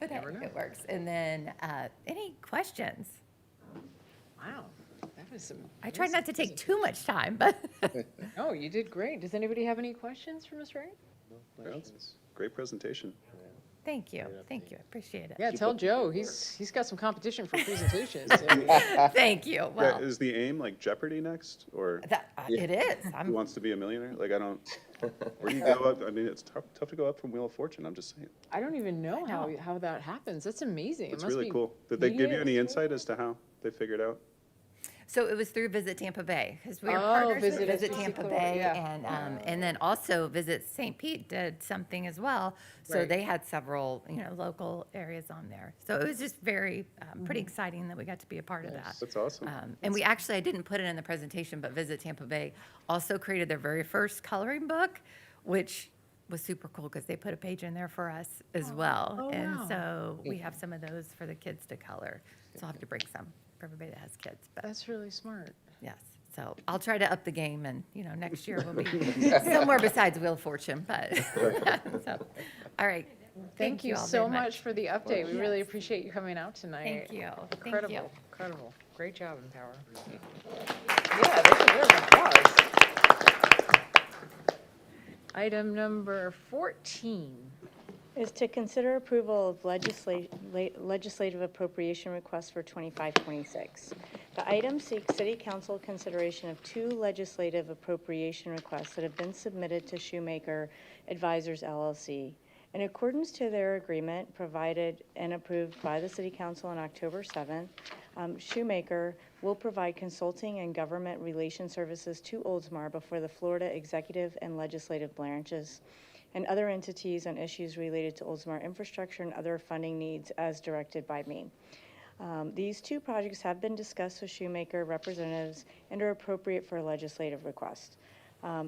it works. And then any questions? Wow. That was some. I tried not to take too much time, but. Oh, you did great. Does anybody have any questions for Ms. Wright? Great presentation. Thank you. Thank you. I appreciate it. Yeah, tell Joe, he's got some competition for presentations. Thank you. Well, Is the aim like Jeopardy next, or it is. Who Wants to Be a Millionaire? Like, I don't, where do you go up? I mean, it's tough to go up from Wheel of Fortune, I'm just saying. I don't even know how that happens. That's amazing. It's really cool. Did they give you any insight as to how they figured out? So it was through Visit Tampa Bay, because we were partners with Visit Tampa Bay, and then also Visit St. Pete did something as well. So they had several, local areas on there. So it was just very, pretty exciting that we got to be a part of that. That's awesome. And we actually, I didn't put it in the presentation, but Visit Tampa Bay also created their very first coloring book, which was super cool because they put a page in there for us as well. And so we have some of those for the kids to color. So I'll have to bring some for everybody that has kids. But that's really smart. Yes. So I'll try to up the game and, next year we'll be somewhere besides Wheel of Fortune, but, so, all right. Thank you all so very much for the update. We really appreciate you coming out tonight. Thank you. Thank Incredible, you. incredible. Great job, Empower. Yeah, they deserve an applause. Item number 14. Is to consider approval of legislative appropriation requests for 25-26. The item seeks City Council consideration of 2 legislative appropriation requests that have been submitted to Shoemaker Advisors LLC. In accordance to their agreement provided and approved by the City Council on October 7th, Shoemaker will provide consulting and government relation services to Oldsmar before the Florida executive and legislative branches and other entities on issues related to Oldsmar infrastructure and other funding needs as directed by me. These 2 projects have been discussed with Shoemaker representatives and are appropriate for a legislative request.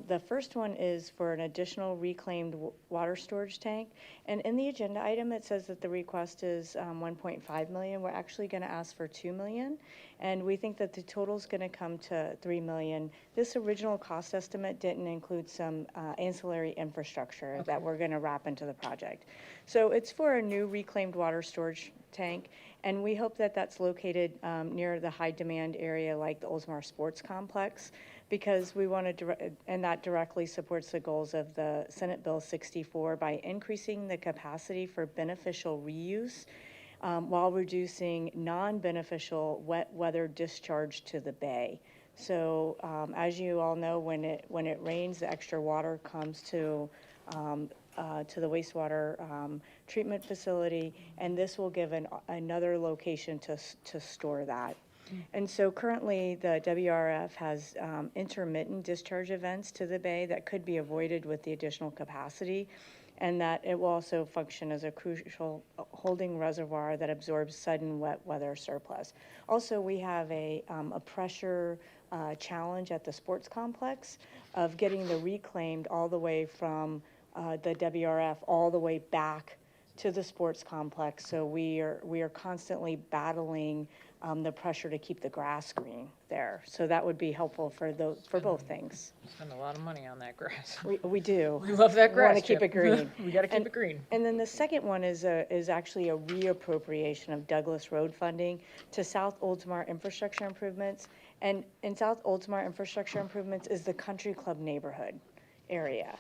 The first one is for an additional reclaimed water storage tank. And in the agenda item, it says that the request is 1.5 million. We're actually going to ask for 2 million. And we think that the total is going to come to 3 million. This original cost estimate didn't include some ancillary infrastructure that we're going to wrap into the project. So it's for a new reclaimed water storage tank. And we hope that that's located near the high demand area like the Oldsmar Sports Complex, because we want to, and that directly supports the goals of the Senate Bill 64 by increasing the capacity for beneficial reuse while reducing non-beneficial wet weather discharge to the bay. So as you all know, when it rains, the extra water comes to the wastewater treatment facility, and this will give another location to store that. And so currently, the WRF has intermittent discharge events to the bay that could be avoided with the additional capacity, and that it will also function as a crucial holding reservoir that absorbs sudden wet weather surplus. Also, we have a pressure challenge at the sports complex of getting the reclaimed all the way from the WRF all the way back to the sports complex. So we are constantly battling the pressure to keep the grass green there. So that would be helpful for both things. Spend a lot of money on that grass. We do. We love that grass. We want to keep it green. We got to keep it green. And then the second one is actually a reappropriation of Douglas Road funding to South Oldsmar infrastructure improvements. And in South Oldsmar infrastructure improvements is the Country Club neighborhood area.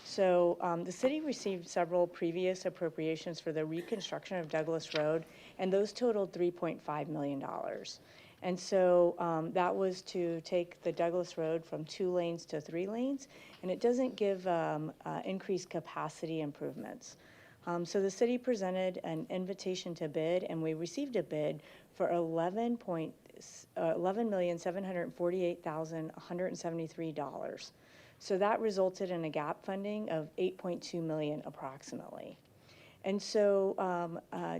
So the city received several previous appropriations for the reconstruction of Douglas Road, and those totaled $3.5 million. And so that was to take the Douglas Road from 2 lanes to 3 lanes, and it doesn't give increased capacity improvements. So the city presented an invitation to bid, and we received a bid for $11,748,173. So that resulted in a gap funding of $8.2 million approximately. And so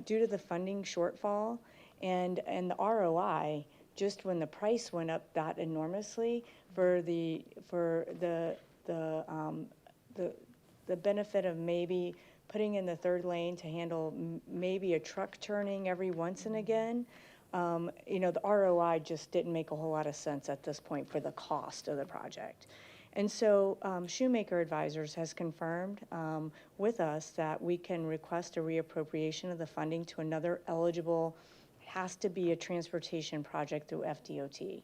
due to the funding shortfall and the ROI, just when the price went up that enormously for the benefit of maybe putting in the 3rd lane to handle maybe a truck turning every once and again, the ROI just didn't make a whole lot of sense at this point for the cost of the project. And so Shoemaker Advisors has confirmed with us that we can request a reappropriation of the funding to another eligible, has to be a transportation project through FDOT.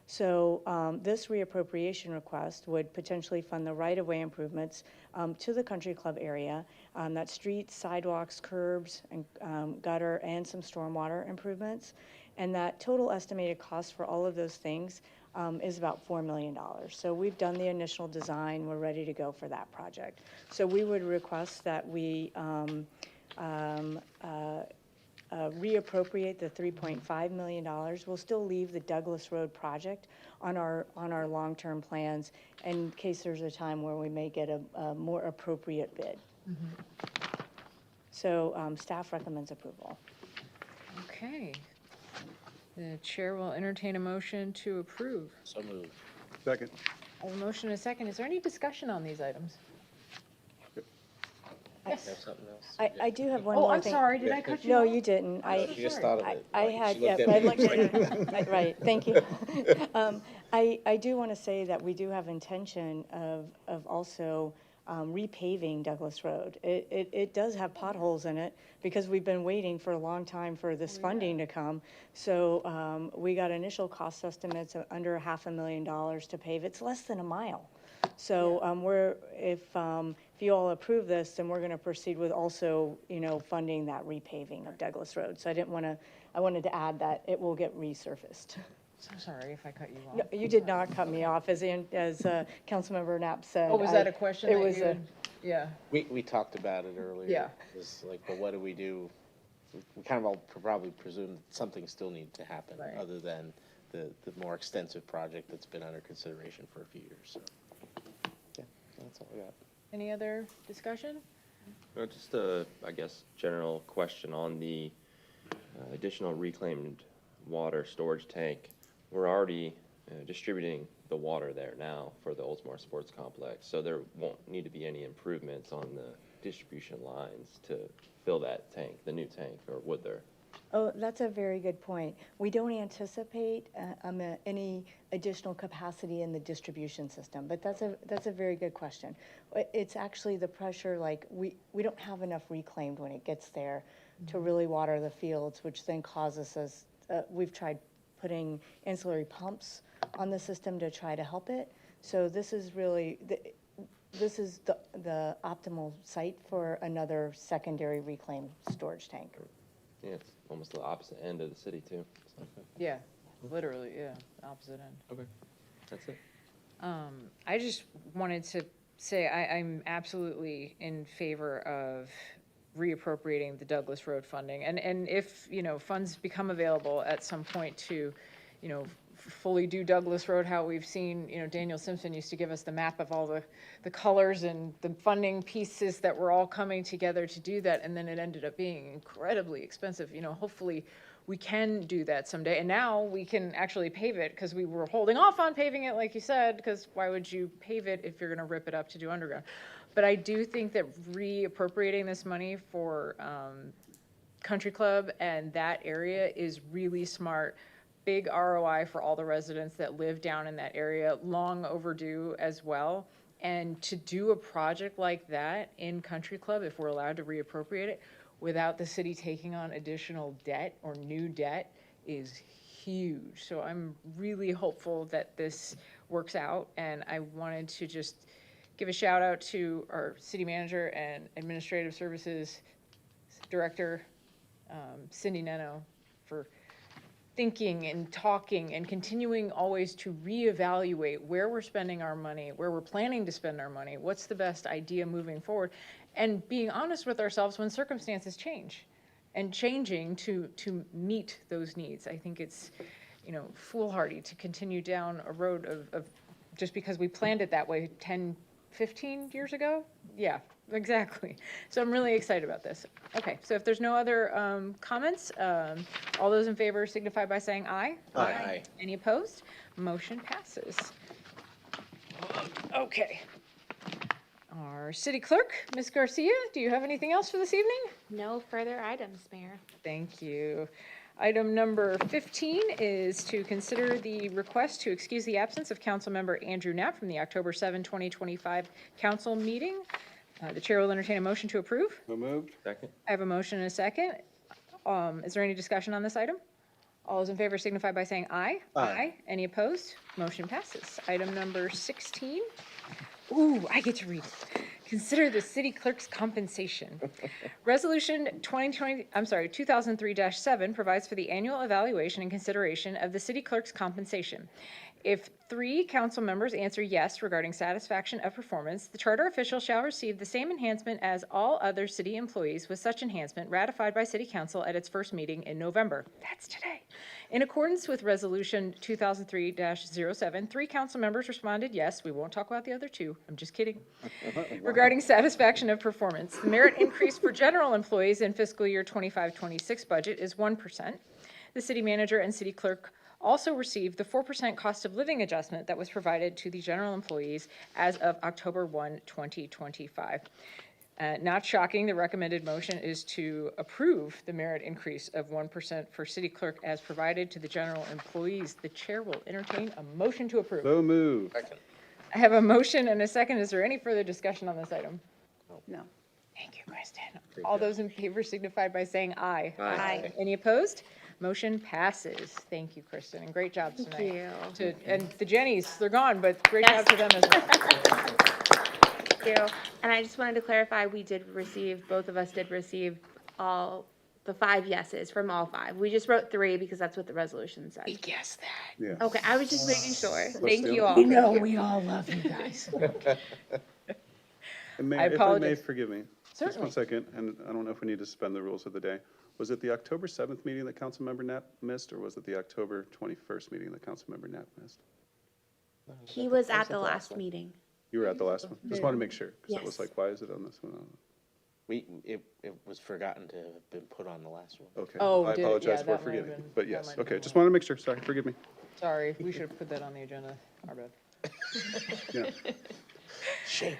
So this reappropriation request would potentially fund the right-of-way improvements to the Country Club area, that's streets, sidewalks, curbs, and gutter, and some stormwater improvements. And that total estimated cost for all of those things is about $4 million. So we've done the initial design. We're ready to go for that project. So we would request that we reappropriate the $3.5 million. We'll still leave the Douglas Road project on our long-term plans in case there's a time where we may get a more appropriate bid. So staff recommends approval. Okay. The chair will entertain a motion to approve. So moved. Second. I have a motion and a second. Is there any discussion on these items? Yes. Have something else? I do have one Oh, more I'm thing. sorry. Did I cut you No, off? you didn't. She just thought of it. I Like, had, she looked yeah, at I me looked and was at it. Right, thank you. I do want to say that we do have intention of also repaving Douglas Road. It does have potholes in it because we've been waiting for a long time for this funding to come. So we got initial cost estimates of under $500,000 to pave. It's less than a mile. So if you all approve this, then we're going to proceed with also, funding that repaving of Douglas Road. So I wanted to add that it will get resurfaced. So sorry if I cut you off. No, you did not cut me off, as Councilmember Knapp said. Oh, was that a question? It that was you- Yeah. We talked about it earlier. Yeah. It's like, well, what do we do? We kind of all probably presume something still needs to happen, Right. other than the more extensive project that's been under consideration for a few years, so. Yeah, that's all I got. Any other discussion? Just I guess, general question on the additional reclaimed water storage tank. We're already distributing the water there now for the Oldsmar Sports Complex, so there won't need to be any improvements on the distribution lines to fill that tank, the new tank, or would there? Oh, that's a very good point. We don't anticipate any additional capacity in the distribution system, but that's a very good question. It's actually the pressure, like, we don't have enough reclaimed when it gets there to really water the fields, which then causes us, we've tried putting ancillary pumps on the system to try to help it. So this is really, this is the optimal site for another secondary reclaim storage tank. Yeah, it's almost the opposite end of the city too. So, Yeah, literally, yeah, opposite end. okay, that's it. I just wanted to say I'm absolutely in favor of reappropriating the Douglas Road funding. And if, funds become available at some point to, fully do Douglas Road, how we've seen, Daniel Simpson used to give us the map of all the colors and the funding pieces that were all coming together to do that. And then it ended up being incredibly expensive. Hopefully we can do that someday. And now we can actually pave it, because we were holding off on paving it, like you said, because why would you pave it if you're going to rip it up to do underground? But I do think that reappropriating this money for Country Club and that area is really smart. Big ROI for all the residents that live down in that area, long overdue as well. And to do a project like that in Country Club, if we're allowed to reappropriate it, without the city taking on additional debt or new debt, is huge. So I'm really hopeful that this works out, and I wanted to just give a shout out to our city manager and administrative services director, Cindy Neno, for thinking and talking and continuing always to reevaluate where we're spending our money, where we're planning to spend our money, what's the best idea moving forward, and being honest with ourselves when circumstances change, and changing to meet those needs. I think it's, foolhardy to continue down a road of just because we planned it that way 10, 15 years ago. Yeah, exactly. So I'm really excited about this. Okay, so if there's no other comments, all those in favor signify by saying aye. Aye. Any opposed? Motion passes. Okay. Our city clerk, Ms. Garcia, do you have anything else for this evening? No further items, Mayor. Thank you. Item number 15 is to consider the request to excuse the absence of Council Member Andrew Knapp from the October 7, 2025 council meeting. The chair will entertain a motion to approve. So moved? Second? I have a motion and a second. Is there any discussion on this item? All those in favor signify by saying aye. Aye. Any opposed? Motion passes. Item number 16. Ooh, I get to read it. Consider the city clerk's compensation. Resolution 2003-7 provides for the annual evaluation and consideration of the city clerk's compensation. If 3 council members answer yes regarding satisfaction of performance, the charter official shall receive the same enhancement as all other city employees, with such enhancement ratified by city council at its first meeting in November. That's today. In accordance with Resolution 2003-07, 3 council members responded yes. We won't talk about the other 2. I'm just kidding. Regarding satisfaction of performance, the merit increase for general employees in fiscal year 25-26 budget is 1%. The city manager and city clerk also received the 4% cost of living adjustment that was provided to the general employees as of October 1, 2025. Not shocking, the recommended motion is to approve the merit increase of 1% for city clerk as provided to the general employees. The chair will entertain a motion to approve. So moved. I have a motion and a second. Is there any further discussion on this item? No. Thank you, Kristen. All those in favor signify by saying aye. Aye. Any opposed? Motion passes. Thank you, Kristen, and great job tonight. And the Jennies, they're gone, but great job to them as well. Thank you. And I just wanted to clarify, both of us did receive all the 5 yeses from all 5. We just wrote 3 because that's what the resolution said. We guessed that. Yeah. Okay, I was just making sure. Let's Thank do you it. all. You know, we all love you guys. And I if I may, apologize. forgive me. Just Certainly. one second, and I don't know if we need to suspend the rules of the day. Was it the October 7th meeting that Council Member Knapp missed, or was it the October 21st meeting that Council Member Knapp missed? He was at the last meeting. You were at the last one? Just wanted to make sure, because I was Yes. like, why is it on this one? It was forgotten to have been put on the last one. Okay. Oh, I did it? Yeah, apologize for that might have forgetting, been- but that yes, might have okay, been just why. wanted to make sure, sorry, forgive me. Sorry, we should have put that on the agenda. Our bad. Yeah. Shame.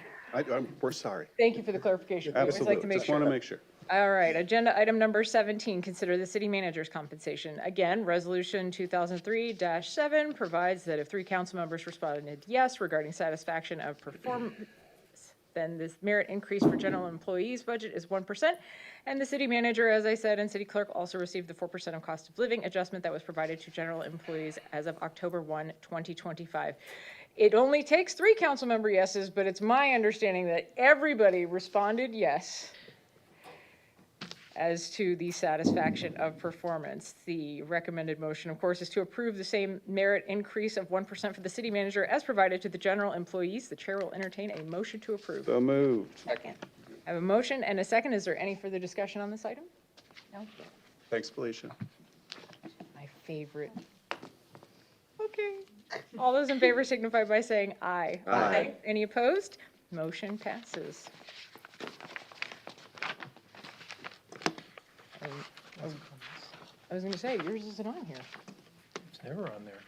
We're sorry. Thank you for the clarification. We always like to Absolutely, make just sure. want to make sure. All right, agenda item number 17, consider the city manager's compensation. Again, resolution 2003-7 provides that if 3 council members responded yes regarding satisfaction of performance, then this merit increase for general employees budget is 1%. And the city manager, as I said, and city clerk also received the 4% of cost of living adjustment that was provided to general employees as of October 1, 2025. It only takes 3 council member yeses, but it's my understanding that everybody responded yes as to the satisfaction of performance. The recommended motion, of course, is to approve the same merit increase of 1% for the city manager as provided to the general employees. The chair will entertain a motion to approve. So moved. Second. I have a motion and a second. Is there any further discussion on this item? No? Thanks, Felicia. My favorite. Okay. All those in favor signify by saying aye. Aye. Any opposed? Motion passes. I was gonna say, yours isn't on here. It's never on there.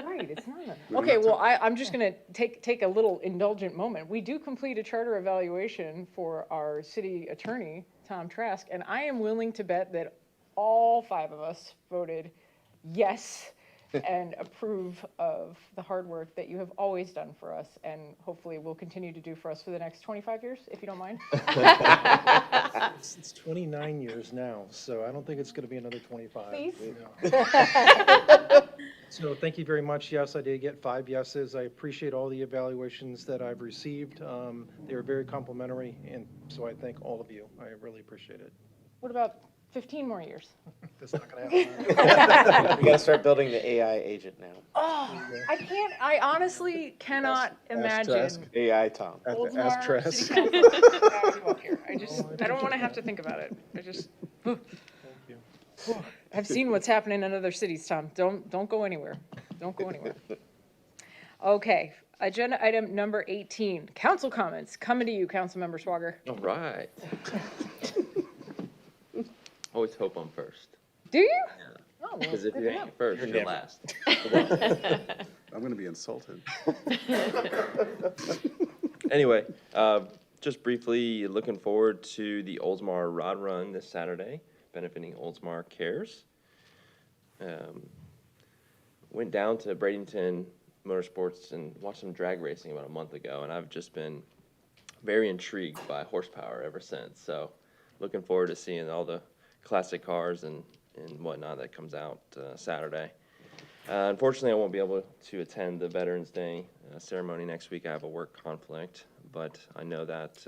Right, it's not. Okay, well, I'm just gonna take a little indulgent moment. We do complete a charter evaluation for our city attorney, Tom Trask, and I am willing to bet that all 5 of us voted yes and approve of the hard work that you have always done for us, and hopefully will continue to do for us for the next 25 years, if you don't mind. It's 29 years now, so I don't think it's going to be another 25. Please? No. So thank you very much. Yes, I did get 5 yeses. I appreciate all the evaluations that I've received. They were very complimentary, and so I thank all of you. I really appreciate it. What about 15 more years? That's not going to happen. We gotta start building the AI agent now. Oh, I honestly cannot imagine. AI Tom. Oldsmar City Council without you up here. I don't want to have to think about it. I've seen what's happening in other cities, Tom. Don't go anywhere. Don't go anywhere. Okay, agenda item number 18, council comments. Coming to you, Councilmember Swager. All right. Always hope I'm first. Do you? Oh, well, Because if good you to know. ain't first, You're you're never. last. I'm going to be insulted. Anyway, just briefly, looking forward to the Oldsmar Rod Run this Saturday, benefiting Oldsmar Cares. Went down to Bradenton Motorsports and watched some drag racing about a month ago, and I've just been very intrigued by horsepower ever since. So looking forward to seeing all the classic cars and whatnot that comes out Saturday. Unfortunately, I won't be able to attend the Veterans Day ceremony next week. I have a work conflict, but I know that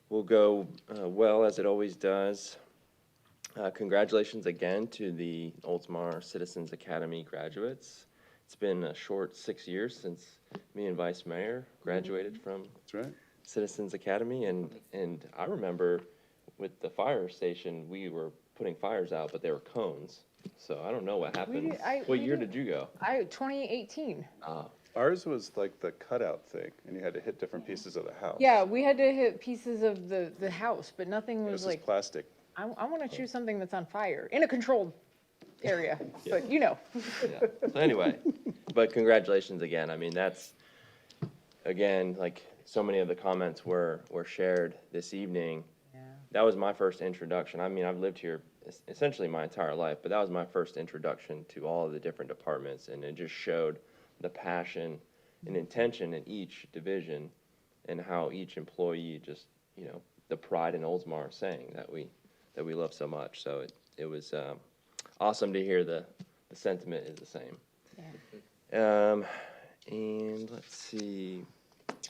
will go well, as it always does. Congratulations again to the Oldsmar Citizens Academy graduates. It's been a short 6 years since me and Vice Mayor graduated from That's right. Citizens Academy, and I remember with the fire station, we were putting fires out, but they were cones. So I don't know what happened. What year did you go? 2018. Ours was like the cutout thing, and you had to hit different pieces of the house. Yeah, we had to hit pieces of the house, but nothing was This is like, plastic. I want to choose something that's on fire in a controlled area, but you know. Yeah. So anyway, but congratulations again. I mean, that's, again, like, so many of the comments were shared this evening. That was my first introduction. I mean, I've lived here essentially my entire life, but that was my first introduction to all of the different departments, and it just showed the passion and intention in each division and how each employee just, you know, the pride in Oldsmar saying that we love so much. So it was awesome to hear the sentiment is the same. Yeah. And let's see.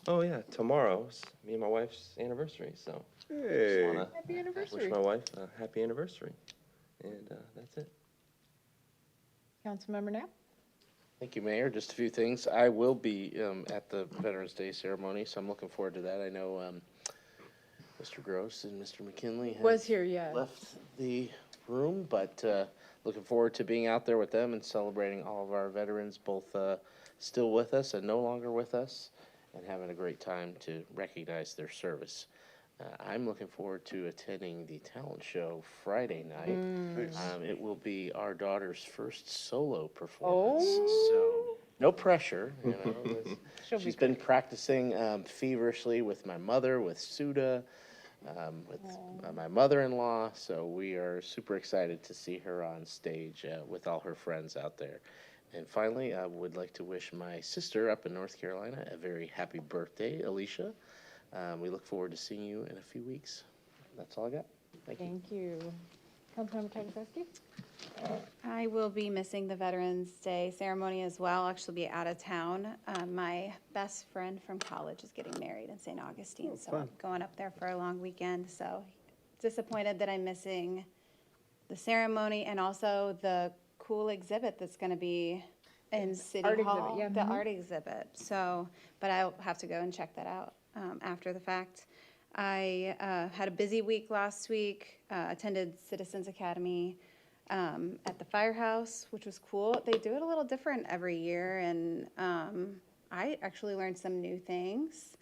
Oh yeah, tomorrow's me and my wife's anniversary, so Hey. just wanna Happy wish anniversary. my wife a happy anniversary. And that's it. Councilmember Knapp? Thank you, Mayor. Just a few things. I will be at the Veterans Day ceremony, so I'm looking forward to that. I know Mr. Gross and Mr. McKinley have Was here, yeah. left the room, but looking forward to being out there with them and celebrating all of our veterans, both still with us and no longer with us, and having a great time to recognize their service. I'm looking forward to attending the talent show Friday night. It will be our daughter's first solo performance, so no pressure. You know, she's been practicing feverishly with my mother, with Suda, with my mother-in-law. So we are super excited to see her on stage with all her friends out there. And finally, I would like to wish my sister up in North Carolina a very happy birthday, Alicia. We look forward to seeing you in a few weeks. That's all I got. Thank you. Thank you. Councilmember Tagusewski? I will be missing the Veterans Day ceremony as well. I'll actually be out of town. My best friend from college is getting married in St. Augustine, so I'm going up there for a long weekend. So disappointed that I'm missing the ceremony and also the cool exhibit that's going to be in City Art Hall, exhibit, the yeah. art exhibit. So, but I'll have to go and check that out after the fact. I had a busy week last week, attended Citizens Academy at the firehouse, which was cool. They do it a little different every year, and I actually learned some new things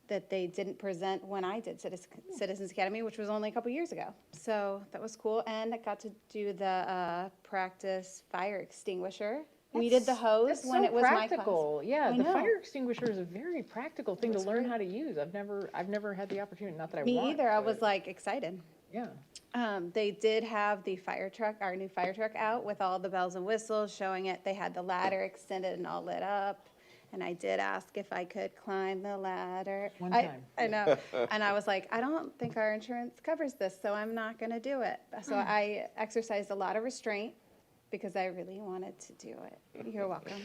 that they didn't present when I did Citizens Academy, which was only a couple years ago. So that was cool, and I got to do the practice fire extinguisher. We did the hose when it was my class. Practical. Yeah, I the know. fire extinguisher is a very practical thing to learn how to use. I've never had the opportunity, not that I want. Me either. I but- was like excited. Yeah. They did have the fire truck, our new fire truck out with all the bells and whistles showing it. They had the ladder extended and all lit up. And I did ask if I could climb the ladder. One time. I know. And I was like, I don't think our insurance covers this, so I'm not going to do it. So I exercised a lot of restraint because I really wanted to do it. You're welcome.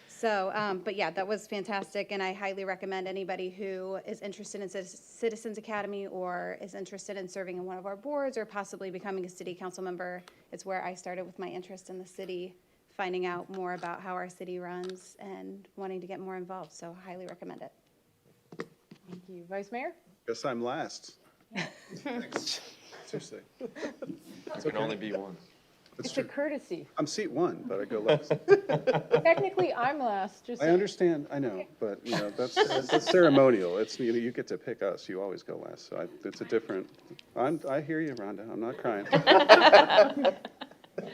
So, but yeah, that was fantastic, and I highly recommend anybody who is interested in Citizens Academy or is interested in serving in one of our boards or possibly becoming a city council member. It's where I started with my interest in the city, finding out more about how our city runs and wanting to get more involved, so highly recommend it. Thank you. Vice Mayor? Guess I'm last. Seriously. There can only be one. That's It's a true. courtesy. I'm seat one, but I go last. Technically, I'm last, just. I understand, I know, but, you know, that's ceremonial. It's, you know, you get to pick us, you always go last, so it's a different, I hear you, Rhonda, I'm not crying.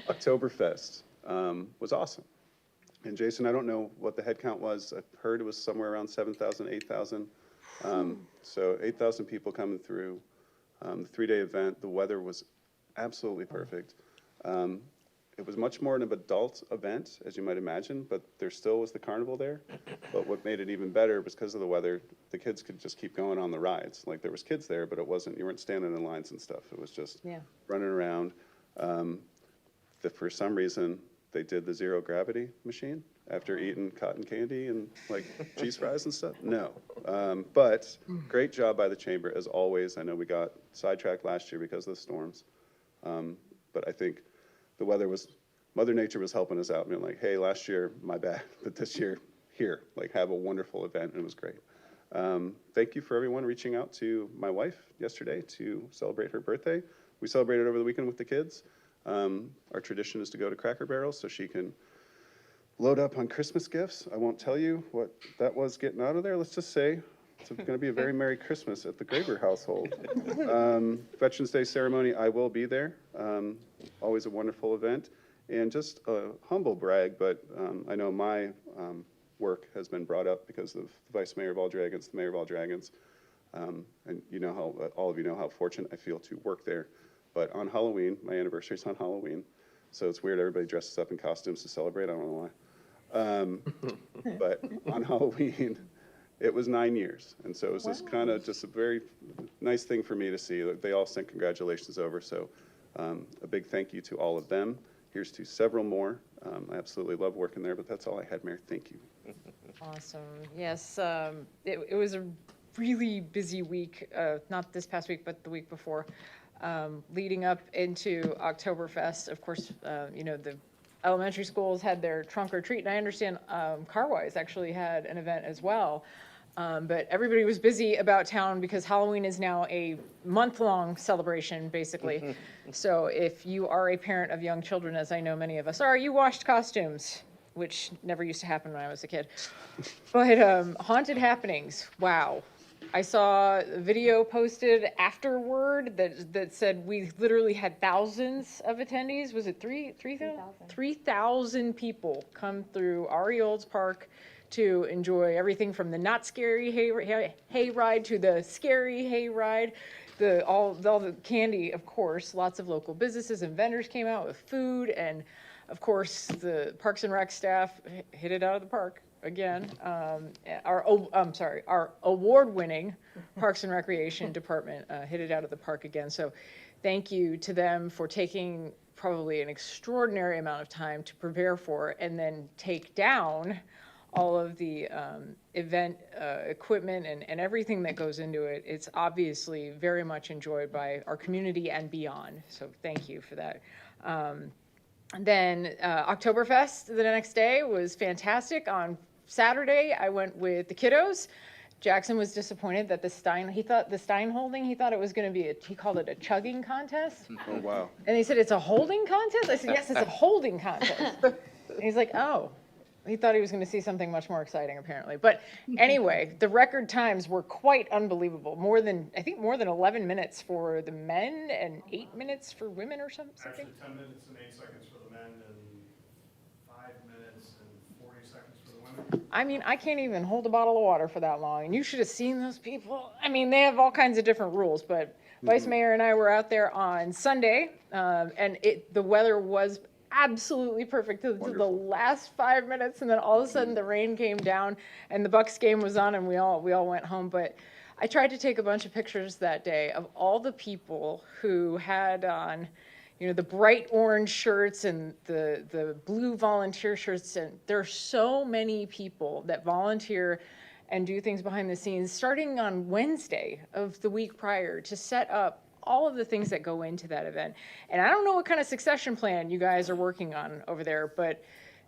Oktoberfest was awesome. And Jason, I don't know what the head count was. I heard it was somewhere around 7,000, 8,000. So 8,000 people coming through. The 3-day event, the weather was absolutely perfect. It was much more an adult event, as you might imagine, but there still was the carnival there. But what made it even better was because of the weather, the kids could just keep going on the rides. Like, there was kids there, but it wasn't, you weren't standing in lines and stuff. It was just running around. For some reason, they did the zero gravity machine after eating cotton candy and like cheese fries and stuff. No, but great job by the chamber as always. I know we got sidetracked last year because of the storms, but I think the weather was, Mother Nature was helping us out, being like, hey, last year, my bad, but this year, here, like, have a wonderful event, and it was great. Thank you for everyone reaching out to my wife yesterday to celebrate her birthday. We celebrated over the weekend with the kids. Our tradition is to go to Cracker Barrel so she can load up on Christmas gifts. I won't tell you what that was getting out of there. Let's just say it's going to be a very Merry Christmas at the Graber household. Veterans Day ceremony, I will be there. Always a wonderful event. And just a humble brag, but I know my work has been brought up because of the Vice Mayor of All Dragons, the Mayor of All Dragons. And you know how, all of you know how fortunate I feel to work there. But on Halloween, my anniversary is on Halloween, so it's weird everybody dresses up in costumes to celebrate, I don't know why. But on Halloween, it was 9 years, and so it was just kind of just a very nice thing for me to see. They all sent congratulations over, so a big thank you to all of them. Here's to several more. I absolutely love working there, but that's all I had, Mayor. Thank you. Awesome. Yes, it was a really busy week, not this past week, but the week before, leading up into Oktoberfest. Of course, you know, the elementary schools had their trunk or treat, and I understand Carwise actually had an event as well. But everybody was busy about town because Halloween is now a month-long celebration, basically. So if you are a parent of young children, as I know many of us are, you washed costumes, which never used to happen when I was a kid. But haunted happenings, wow. I saw a video posted afterward that said we literally had thousands of attendees. Was it 3,000? 3,000 people come through Ari Olds Park to enjoy everything from the not scary hay ride to the scary hay ride. All the candy, of course. Lots of local businesses and vendors came out with food, and of course the Parks and Rec staff hit it out of the park again. Our award-winning Parks and Recreation department hit it out of the park again. So thank you to them for taking probably an extraordinary amount of time to prepare for and then take down all of the event equipment and everything that goes into it. It's obviously very much enjoyed by our community and beyond. So thank you for that. Then Oktoberfest the next day was fantastic. On Saturday, I went with the kiddos. Jackson was disappointed that he thought it was going to be he called it a chugging contest. Oh, wow. And he said, it's a holding contest? I said, yes, it's a holding contest. And he's like, oh. He thought he was going to see something much more exciting, apparently. But anyway, the record times were quite unbelievable. I think more than 11 minutes for the men and 8 minutes for women or something. Actually, 10 minutes and 8 seconds for the men and 5 minutes and 40 seconds for the women. I mean, I can't even hold a bottle of water for that long. And you should have seen those people. I mean, they have all kinds of different rules. But Vice Mayor and I were out there on Sunday, and the weather was absolutely perfect to the last 5 minutes, and then all of a sudden the rain came down and the Bucks game was on, and we all went home. But I tried to take a bunch of pictures that day of all the people who had on, you know, the bright orange shirts and the blue volunteer shirts. And there are so many people that volunteer and do things behind the scenes starting on Wednesday of the week prior to set up all of the things that go into that event. And I don't know what kind of succession plan you guys are working on over there, but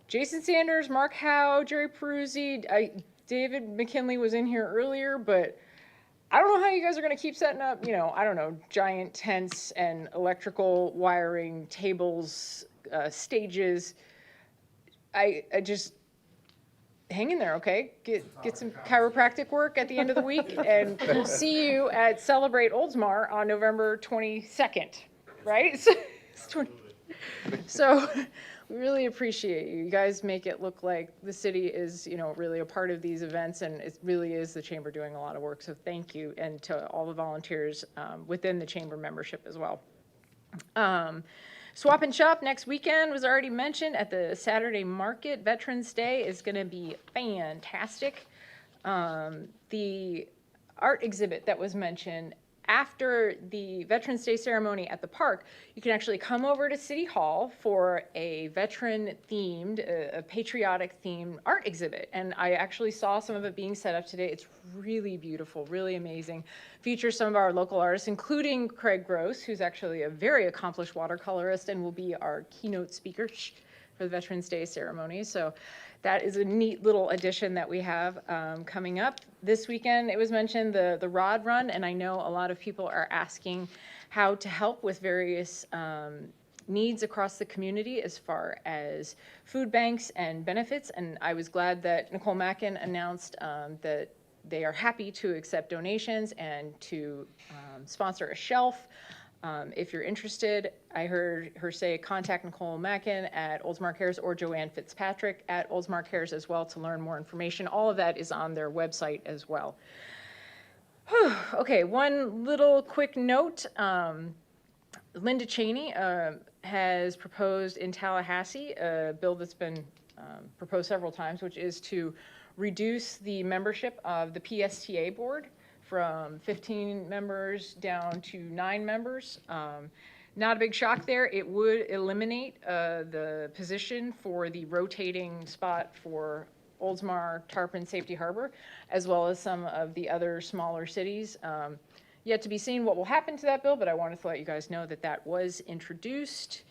Jason Sanders, Mark Howe, Jerry Peruzzi, David McKinley was in here earlier, but I don't know how you guys are going to keep setting up, you know, I don't know, giant tents and electrical wiring, tables, stages. I just hang in there, okay? Get some chiropractic work at the end of the week, and we'll see you at Celebrate Oldsmar on November 22nd, right? So we really appreciate you. You guys make it look like the city is, you know, really a part of these events, and it really is the chamber doing a lot of work. So thank you, and to all the volunteers within the chamber membership as well. Swap and Shop next weekend was already mentioned at the Saturday Market. Veterans Day is going to be fantastic. The art exhibit that was mentioned after the Veterans Day ceremony at the park, you can actually come over to City Hall for a veteran-themed, a patriotic-themed art exhibit. And I actually saw some of it being set up today. It's really beautiful, really amazing. Features some of our local artists, including Craig Gross, who's actually a very accomplished watercolorist and will be our keynote speaker for the Veterans Day ceremony. So that is a neat little addition that we have coming up. This weekend, it was mentioned, the Rod Run, and I know a lot of people are asking how to help with various needs across the community as far as food banks and benefits, and I was glad that Nicole Mackin announced that they are happy to accept donations and to sponsor a shelf. If you're interested, I heard her say contact Nicole Mackin at Oldsmar Cares or Joanne Fitzpatrick at Oldsmar Cares as well to learn more information. All of that is on their website as well. Okay, one little quick note. Linda Cheney has proposed in Tallahassee a bill that's been proposed several times, which is to reduce the membership of the PSTA board from 15 members down to 9 members. Not a big shock there. It would eliminate the position for the rotating spot for Oldsmar, Tarpon, Safety Harbor, as well as some of the other smaller cities. Yet to be seen what will happen to that bill, but I wanted to let you guys know that that was introduced.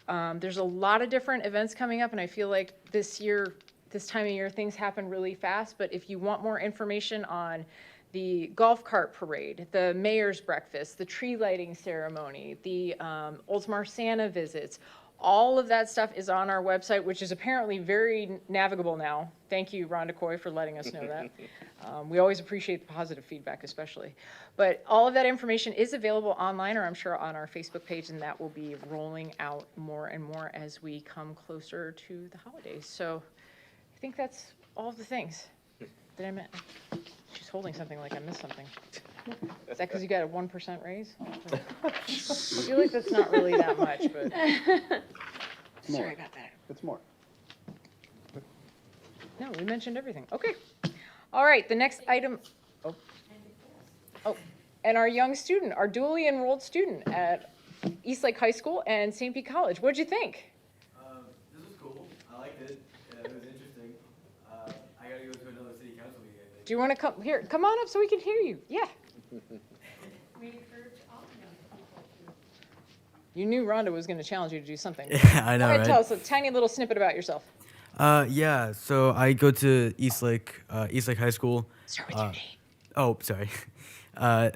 There's a lot of different events coming up, and I feel like this time of year, things happen really fast. But if you want more information on the golf cart parade, the mayor's breakfast, the tree lighting ceremony, the Oldsmar Santa visits, all of that stuff is on our website, which is apparently very navigable now. Thank you, Rhonda Coy, for letting us know that. We always appreciate the positive feedback, especially. But all of that information is available online, or I'm sure on our Facebook page, and that will be rolling out more and more as we come closer to the holidays. So I think that's all of the things that I meant. She's holding something like I missed something. Is that because you got a 1% raise? I feel like that's not really that much, but sorry about that. It's more. No, we mentioned everything. Okay. All right, the next item. Oh, and our young student, our dually enrolled student at Eastlake High School and St. Pete College. What'd you think? This was cool. I liked it. It was interesting. I gotta go to another city council meeting, I think. Do you want to come here? Come on up so we can hear you. Yeah. You knew Rhonda was going to challenge you to do something. Yeah, I know, Go ahead, right? tell us a tiny little snippet about yourself. Yeah, so I go to Eastlake High School. Start with your name. Oh, sorry.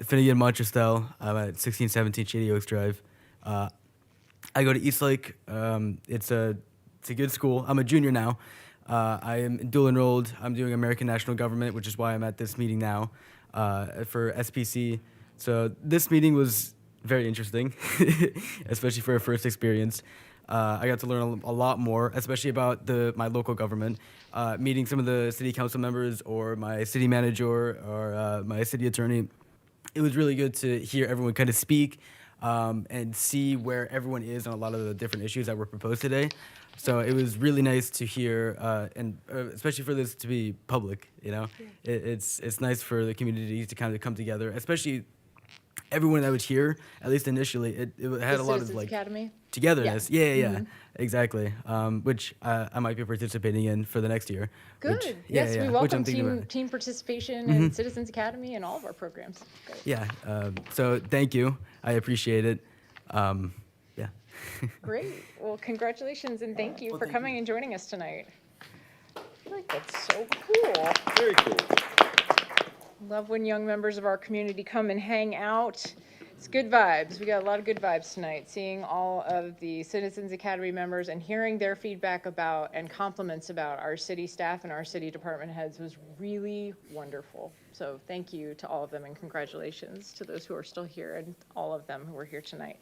Finnegan Montrestell. I'm at 1617 Shady Oaks Drive. I go to Eastlake. It's a good school. I'm a junior now. I am dual enrolled. I'm doing American National Government, which is why I'm at this meeting now for SPC. So this meeting was very interesting, especially for a first experience. I got to learn a lot more, especially about my local government, meeting some of the city council members or my city manager or my city attorney. It was really good to hear everyone kind of speak and see where everyone is on a lot of the different issues that were proposed today. So it was really nice to hear, and especially for this to be public, you know? Yeah. It's nice for the community to kind of come together, especially everyone that was here, at least initially, it had a lot of like Academy? togetherness. Yeah, Mm-hmm. Exactly. Which I might be participating in for the next year. Good. Which, Yes, we which welcome I'm thinking about. team participation in Citizens Academy and all of our programs. Great. Yeah. So thank you. I appreciate it. Yeah. Great. Well, congratulations and thank you for coming and joining us tonight. I feel like that's so cool. Very cool. Love when young members of our community come and hang out. It's good vibes. We got a lot of good vibes tonight. Seeing all of the Citizens Academy members and hearing their feedback about and compliments about our city staff and our city department heads was really wonderful. So thank you to all of them and congratulations to those who are still here and all of them who are here tonight.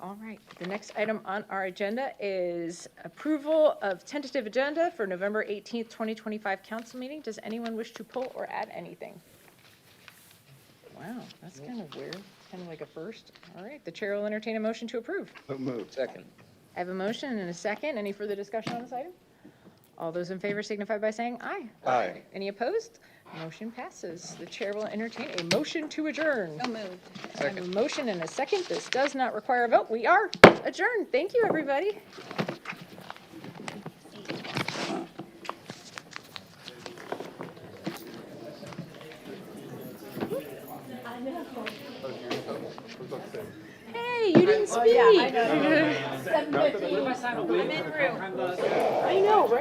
All right, the next item on our agenda is approval of tentative agenda for November 18th, 2025 council meeting. Does anyone wish to pull or add anything? Wow, that's kind of weird. Kind of like a first. All right, the chair will entertain a motion to approve. So moved. Second. I have a motion and a second. Any further discussion on this item? All those in favor signify by saying aye. Aye. Any opposed? Motion passes. The chair will entertain a motion to adjourn. So moved. I have a motion and a second. This does not require a vote. We are adjourned. Thank you, everybody. Hey, you didn't speak. I'm in room. I know, right?